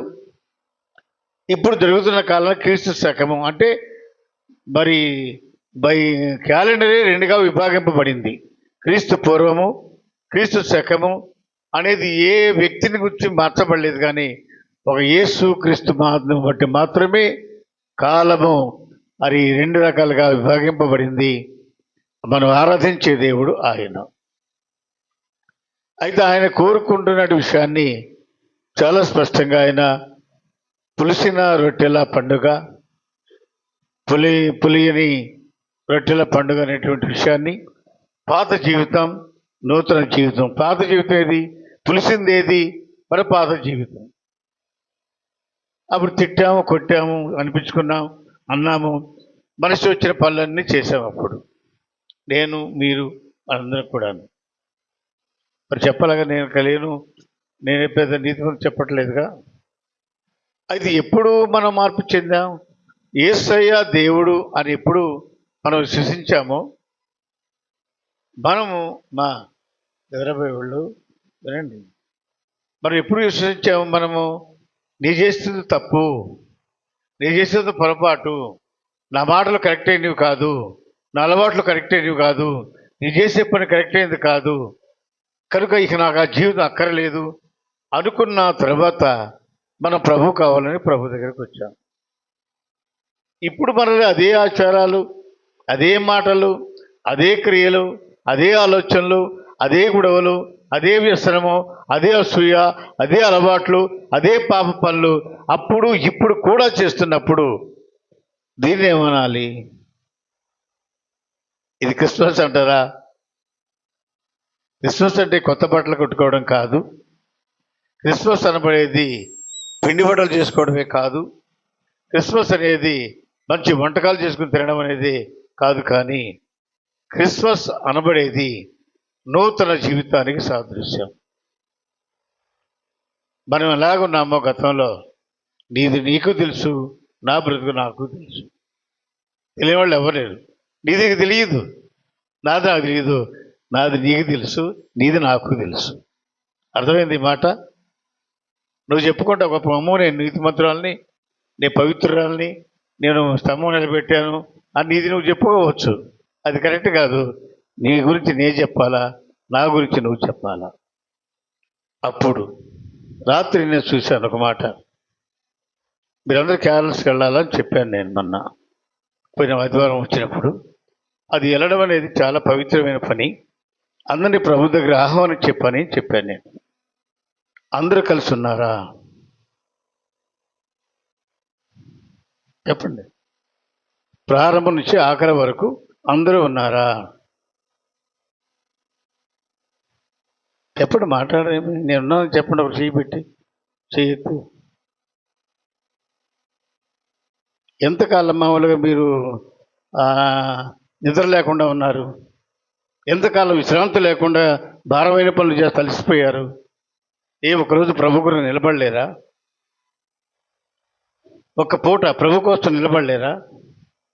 ఇప్పుడు జరుగుతున్న కాలాన్ని క్రీస్తు శకము. అంటే మరి బై క్యాలెండరే రెండుగా విభాగింపబడింది. క్రీస్తు పూర్వము, క్రీస్తు శకము అనేది ఏ వ్యక్తిని గురించి మార్చబడలేదు, కానీ ఒక యేసు క్రీస్తు మహాత్మ్యం బట్టి మాత్రమే కాలము మరి రెండు రకాలుగా విభాగింపబడింది. మనం ఆరాధించే దేవుడు ఆయన. అయితే ఆయన కోరుకుంటున్న విషయాన్ని చాలా స్పష్టంగా ఆయన పులిసిన రొట్టెల పండుగ, పులియని రొట్టెల పండుగ అనేటువంటి విషయాన్ని, పాత జీవితం, నూతన జీవితం. పాత జీవితం ఏది? పులిసింది ఏది? మరి పాత జీవితం. అప్పుడు తిట్టాము, కొట్టాము, అనిపించుకున్నాం, అన్నాము, మనసు వచ్చిన పనులన్నీ చేసాము. అప్పుడు నేను, మీరు, అందరం కూడా. మరి చెప్పలాగా నేను కలియను, నేనే పెద్ద నీతి చెప్పట్లేదుగా. అయితే ఎప్పుడు మనం మార్పు చెందాం? యేసయ్య దేవుడు అని ఎప్పుడు మనం విశ్వసించామో, మనము మా ఎదురబోయే వాళ్ళు వినండి, మనం ఎప్పుడు విశ్వసించాము? మనము నీ చేస్తుంది తప్పు, నీ చేసేది పొరపాటు, నా మాటలు కరెక్ట్ అయినవి కాదు, నా అలవాట్లు కరెక్ట్ అయినవి కాదు, నీ చేసే పని కరెక్ట్ అయింది కాదు, కనుక ఇక నాకు ఆ జీవితం అక్కర్లేదు అనుకున్న తర్వాత మనం ప్రభు కావాలని ప్రభు దగ్గరికి వచ్చాం. ఇప్పుడు మనది అదే ఆచారాలు, అదే మాటలు, అదే క్రియలు, అదే ఆలోచనలు, అదే గొడవలు, అదే వ్యసనము, అదే అసూయ, అదే అలవాట్లు, అదే పాప పనులు అప్పుడు ఇప్పుడు కూడా చేస్తున్నప్పుడు దీన్ని ఏమనాలి? ఇది క్రిస్మస్ అంటారా? క్రిస్మస్ అంటే కొత్త బట్టలు కొట్టుకోవడం కాదు. క్రిస్మస్ అనబడేది పిండి వంటలు చేసుకోవడమే కాదు. క్రిస్మస్ అనేది మంచి వంటకాలు చేసుకుని తినడం అనేది కాదు. కానీ క్రిస్మస్ అనబడేది నూతన జీవితానికి సాదృశ్యం. మనం ఎలాగున్నామో గతంలో నీది నీకు తెలుసు, నా బ్రతుకు నాకు తెలుసు. తెలియవాళ్ళు ఎవరు? నీది నీకు తెలియదు, నాది నాకు తెలియదు, నాది నీకు తెలుసు, నీది నాకు తెలుసు. అర్థమైంది ఈ మాట? నువ్వు చెప్పుకుంటా ఒక అమ్మో నేను నీతిమంతురాలని, నేను పవిత్రురాలని, నేను స్తంభం నిలబెట్టాను అని నీది నువ్వు చెప్పుకోవచ్చు. అది కరెక్ట్ కాదు. నీ గురించి నేను చెప్పాలా, నా గురించి నువ్వు చెప్పాలా? అప్పుడు రాత్రి నేను చూశాను ఒక మాట. మీరందరూ క్యారల్స్కి వెళ్ళాలని చెప్పాను నేను మొన్న పోయిన ఆదివారం వచ్చినప్పుడు. అది వెళ్ళడం అనేది చాలా పవిత్రమైన పని, అందరినీ ప్రభు దగ్గర ఆహ్వానించే పని చెప్పాను నేను. అందరూ కలిసి ఉన్నారా? చెప్పండి. ప్రారంభం నుంచి ఆఖరి వరకు అందరూ ఉన్నారా? చెప్పండి, మాట్లాడేమి. నేనున్నాను చెప్పండి. ఒక చెయ్యి పెట్టి చేయొద్దు. ఎంతకాలం మామూలుగా మీరు నిద్ర లేకుండా ఉన్నారు? ఎంతకాలం విశ్రాంతి లేకుండా భారమైన పనులు చేసి అలసిపోయారు? ఒకరోజు ప్రభు గురించి నిలబడలేరా? ఒక్క పూట ప్రభు కోసం నిలబడలేరా?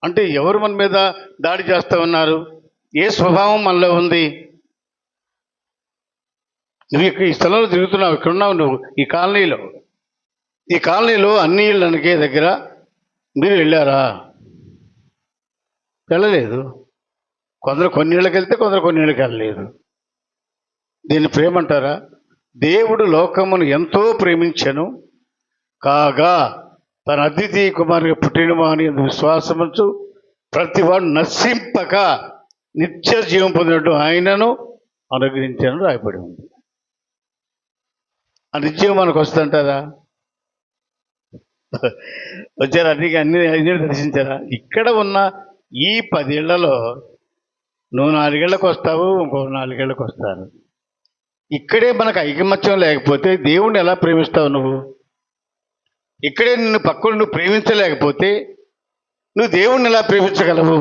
అంటే ఎవరు మన మీద దాడి చేస్తూ ఉన్నారు? ఏ స్వభావం మనలో ఉంది? నువ్వు ఇక్కడ ఈ స్థలంలో తిరుగుతున్నావు, ఇక్కడ ఉన్నావు నువ్వు ఈ కాలనీలో అన్ని ఇళ్ళకే దగ్గర మీరు వెళ్ళారా? వెళ్ళలేదు. కొందరు కొన్ని ఇళ్ళకి వెళ్తే కొందరు కొన్ని ఇళ్ళకి వెళ్ళలేదు. దీన్ని ప్రేమ అంటారా? దేవుడు లోకమును ఎంతో ప్రేమించెను కాగా తన అతిథి కుమారుని పుట్టినమా అని విశ్వాసముంచు ప్రతివాడు నశింపక నిత్య జీవం పొందినట్టు ఆయనను అనుగ్రహించాను రాయబడి ఉంది. ఆ నిత్యం మనకు వస్తుందంటారా? వచ్చారా? అన్ని దర్శించారా? ఇక్కడ ఉన్న ఈ 10 ఏళ్లలో నువ్వు 4 ఏళ్ళకు వస్తావు, ఇంకో 4 ఏళ్ళకు వస్తారు. ఇక్కడే మనకు ఐకమత్యం లేకపోతే దేవుణ్ణి ఎలా ప్రేమిస్తావు నువ్వు? ఇక్కడే నిన్ను పక్కన నువ్వు ప్రేమించలేకపోతే నువ్వు దేవుణ్ణి ఎలా ప్రేమించగలవు?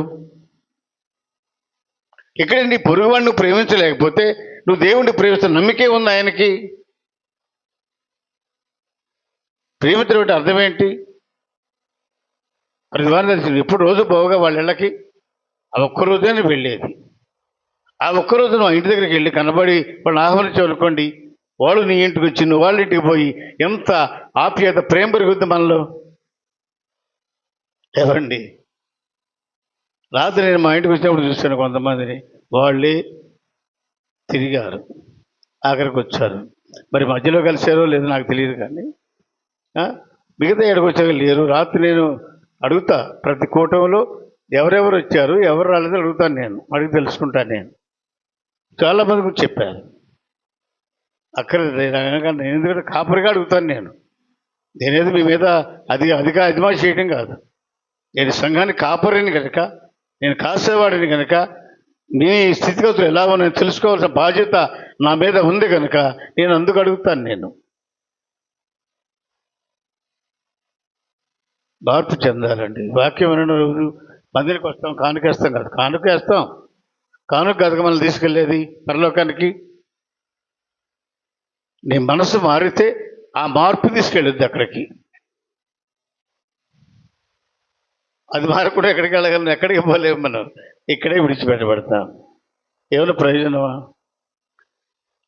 ఇక్కడే నీ పొరుగువాడిని నువ్వు ప్రేమించలేకపోతే నువ్వు దేవుణ్ణి ప్రేమిస్తే నమ్మికే ఉంది ఆయనకి? ప్రేమించడం అర్థం ఏంటి? అది వారు తెలిసింది. ఎప్పుడు రోజు పోగా వాళ్ళ ఇళ్ళకి ఆ ఒక్కరోజే నువ్వు వెళ్ళేది. ఆ ఒక్కరోజు నువ్వు ఇంటి దగ్గరికి వెళ్ళి కనబడి వాళ్ళని ఆహ్వానించనుకోండి, వాళ్ళు నీ ఇంటికి వచ్చి నువ్వు వాళ్ళ ఇంటికి పోయి ఎంత ఆప్యాయత, ప్రేమ పెరుగుద్ది మనలో. ఎవరండి? రాత్రి నేను మా ఇంటికి వచ్చినప్పుడు చూశాను కొంతమందిని, వాళ్ళే తిరిగారు, ఆఖరికి వచ్చారు. మరి మధ్యలో కలిసారో లేదో నాకు తెలియదు, కానీ మిగతా ఎక్కడికి వచ్చాక లేరు. రాత్రి నేను అడుగుతా, ప్రతి కూటమిలో ఎవరెవరు వచ్చారు ఎవరు రాలేదో అడుగుతాను, నేను అడిగి తెలుసుకుంటాను. నేను చాలామంది గురించి చెప్పారు. అక్కడ నేను ఎందుకంటే కాపరిగా అడుగుతాను. నేనేది మీ మీద అదిమాషి చేయడం కాదు. నేను సంఘానికి కాపరిని కనుక, నేను కాసేవాడిని కనుక, మీ స్థితిగతులు ఎలా ఉన్నాయో తెలుసుకోవాల్సిన బాధ్యత నా మీద ఉంది కనుక నేను అందుకు అడుగుతాను. నేను మార్పు చెందాలండి. వాక్యం వినడం రోజు మందిరికి వస్తాం, కానుకేస్తాం కాదు. కానుక కాదుగా మనల్ని తీసుకెళ్ళేది పరలోకానికి. నీ మనసు మారితే ఆ మార్పు తీసుకెళ్ళొద్దు అక్కడికి. అది మారకుండా ఎక్కడికి వెళ్ళగలను? ఎక్కడికి పోలేము మనం. ఇక్కడే విడిచిపెట్టబడతాం. ఏమైనా ప్రయోజనమా?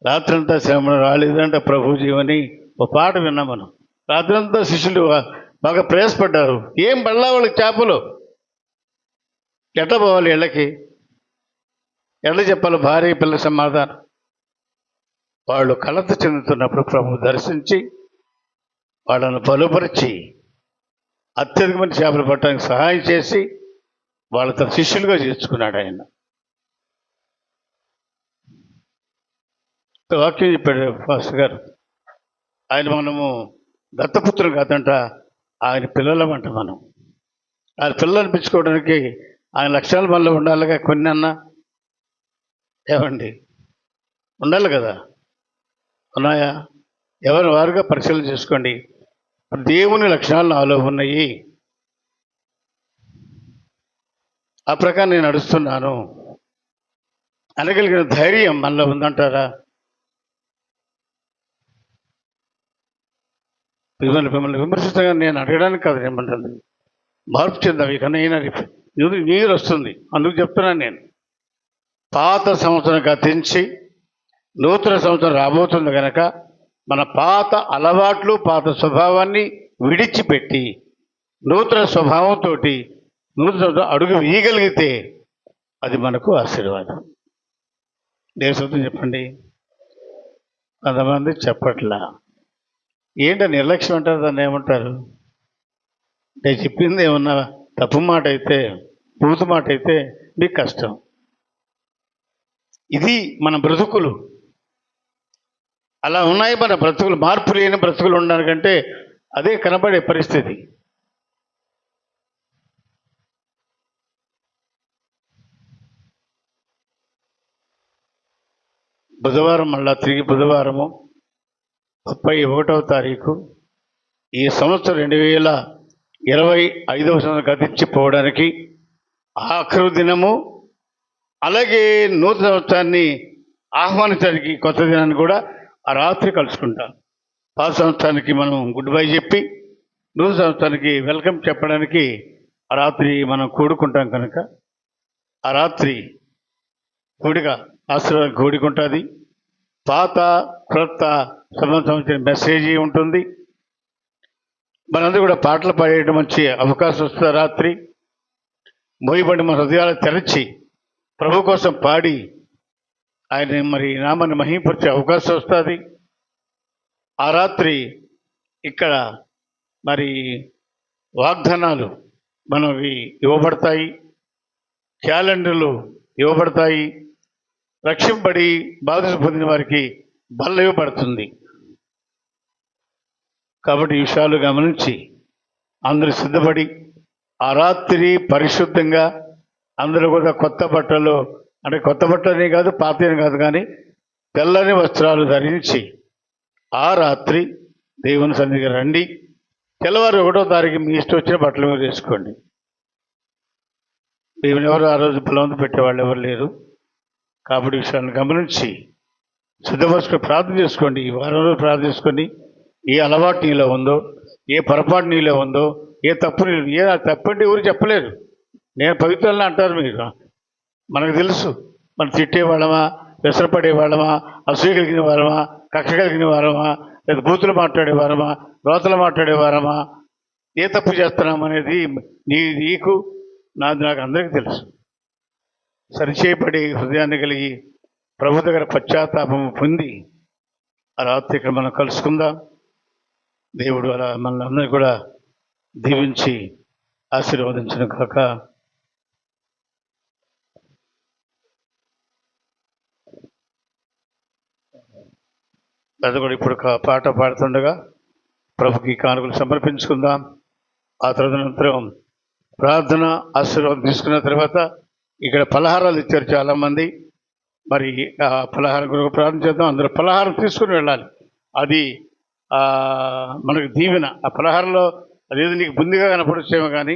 రాత్రంతా శ్రమ రాలేదంటే ప్రభు జీవని ఒక పాట విన్నాం మనం. రాత్రంతా శిష్యులు బాగా ప్రయాసపడ్డారు. ఏం పడలా వాళ్ళకి చేపలు. ఎట్లా పోవాలి ఇళ్ళకి? ఎట్లా చెప్పాలి భార్య పిల్ల సమాధానం? వాళ్ళు కలత చెందుతున్నప్పుడు ప్రభు దర్శించి వాళ్ళను బలపరిచి అత్యధికమైన చేపలు పట్టడానికి సహాయం చేసి వాళ్ళ తన శిష్యులుగా చేర్చుకున్నాడు ఆయన. వాక్యం చెప్పాడు పాస్టర్ గారు. ఆయన మనము దత్తపుత్రులు కాదంట, ఆయన పిల్లలమంట. మనం ఆయన పిల్లలు అనిపించుకోవడానికి ఆయన లక్షణాలు మనలో ఉండాలిగా. కొన్ని అన్నా ఏమండి ఉండాలి కదా, ఉన్నాయా? ఎవరి వారుగా పరిశీలన చేసుకోండి. దేవుని లక్షణాలు నాలో ఉన్నాయి, ఆ ప్రకారం నేను నడుస్తున్నాను అనగలిగిన ధైర్యం మనలో ఉందంటారా? మిమ్మల్ని విమర్శించగా నేను అడగడానికి కాదు, ఏమంటుంది మార్పు చెందాం. ఇక నీరు వస్తుంది, అందుకు చెప్తున్నాను నేను. పాత సంవత్సరం గతించి నూతన సంవత్సరం రాబోతుంది కనుక మన పాత అలవాట్లు పాత స్వభావాన్ని విడిచిపెట్టి నూతన స్వభావంతో నూతన సంవత్సరం అడుగు వేయగలిగితే అది మనకు ఆశీర్వాదం. దేశం చెప్పండి. కొంతమంది చెప్పట్లా. ఏంటో నిర్లక్ష్యం అంటారు, దాన్ని ఏమంటారు? నేను చెప్పింది ఏమన్నా తప్పు మాట అయితే, పూత మాట అయితే మీకు కష్టం. ఇది మన బ్రతుకులు, అలా ఉన్నాయి మన బ్రతుకులు. మార్పు లేని బ్రతుకులు ఉండడానికంటే అదే కనబడే పరిస్థితి. బుధవారం, మళ్ళా తిరిగి బుధవారము 31వ తారీఖు ఈ సంవత్సరం 2025వ సంవత్సరం గతించిపోవడానికి ఆఖరు దినము. అలాగే నూతన సంవత్సరాన్ని ఆహ్వానించడానికి కొత్త దినాన్ని కూడా ఆ రాత్రి కలుసుకుంటాం. పాత సంవత్సరానికి మనం గుడ్ బై చెప్పి నూతన సంవత్సరానికి వెల్కమ్ చెప్పడానికి ఆ రాత్రి మనం కూడుకుంటాం కనుక ఆ రాత్రి కూడిక ఆశీర్వాదం కూడుకుంటుంది. పాత క్రొత్త సంబంధించిన మెసేజ్ ఉంటుంది. మనందరూ కూడా పాటలు పాడేయడం మంచి అవకాశం వస్తుంది. రాత్రి మోయబడి మన హృదయాలు తెరచి ప్రభు కోసం పాడి ఆయన మరి నామాన్ని మహింపరిచే అవకాశం వస్తుంది. ఆ రాత్రి ఇక్కడ మరి వాగ్దానాలు మనవి ఇవ్వబడతాయి, క్యాలెండర్లు ఇవ్వబడతాయి. రక్షింపబడి బాధ పొందిన వారికి బల్ల ఇవ్వబడుతుంది. కాబట్టి ఈ విషయాలు గమనించి అందరూ సిద్ధపడి ఆ రాత్రి పరిశుద్ధంగా అందరూ కూడా కొత్త బట్టలు, అంటే కొత్త బట్టలనే కాదు పాతని కాదు కానీ తెల్లని వస్త్రాలు ధరించి ఆ రాత్రి దేవుని సన్నిధికి రండి. తెల్లవారు 1వ తారీఖు మీ ఇష్టం వచ్చిన బట్టలు మీరు వేసుకోండి. దేవుని ఎవరు ఆ రోజు బలవంతం పెట్టేవాళ్ళు ఎవరు లేరు. కాబట్టి విషయాన్ని గమనించి సిద్ధపరచుకొని ప్రార్థన చేసుకోండి. ఈ వారం రోజులు ప్రార్థన చేసుకొని ఏ అలవాటు నీలో ఉందో, ఏ పొరపాటు నీలో ఉందో, ఏ తప్పు తప్పంటే ఎవరు చెప్పలేరు. నేను పవిత్రులను అంటారు మీరు. మనకు తెలుసు మనం తిట్టేవాళ్ళమా, వ్యసనపడేవాళ్ళమా, అసూయ కలిగిన వారమా, కక్ష కలిగిన వారమా, లేదా బూతులు మాట్లాడేవారమా, రోతలు మాట్లాడేవారమా, ఏ తప్పు చేస్తున్నాం అనేది నీకు నాకు అందరికీ తెలుసు. సరిచేయబడి హృదయాన్ని కలిగి ప్రభు దగ్గర పశ్చాత్తాపం పొంది ఆ రాత్రి ఇక్కడ మనం కలుసుకుందాం. దేవుడు అలా మనల్ని అందరినీ కూడా దీవించి ఆశీర్వదించిన కాక. అది కూడా ఇప్పుడు పాట పాడుతుండగా ప్రభుకి కానుకలు సమర్పించుకుందాం. ఆ తదనంతరం ప్రార్థన ఆశీర్వాదం తీసుకున్న తర్వాత ఇక్కడ పలహారాలు ఇచ్చారు చాలామంది. మరి ఆ పలహారం కొరకు ప్రార్థన చేద్దాం. అందరూ పలహారం తీసుకుని వెళ్ళాలి. అది మనకు దీవెన. ఆ పలహారంలో అదేదో నీకు బుందిగా కనపడచ్చేమో కానీ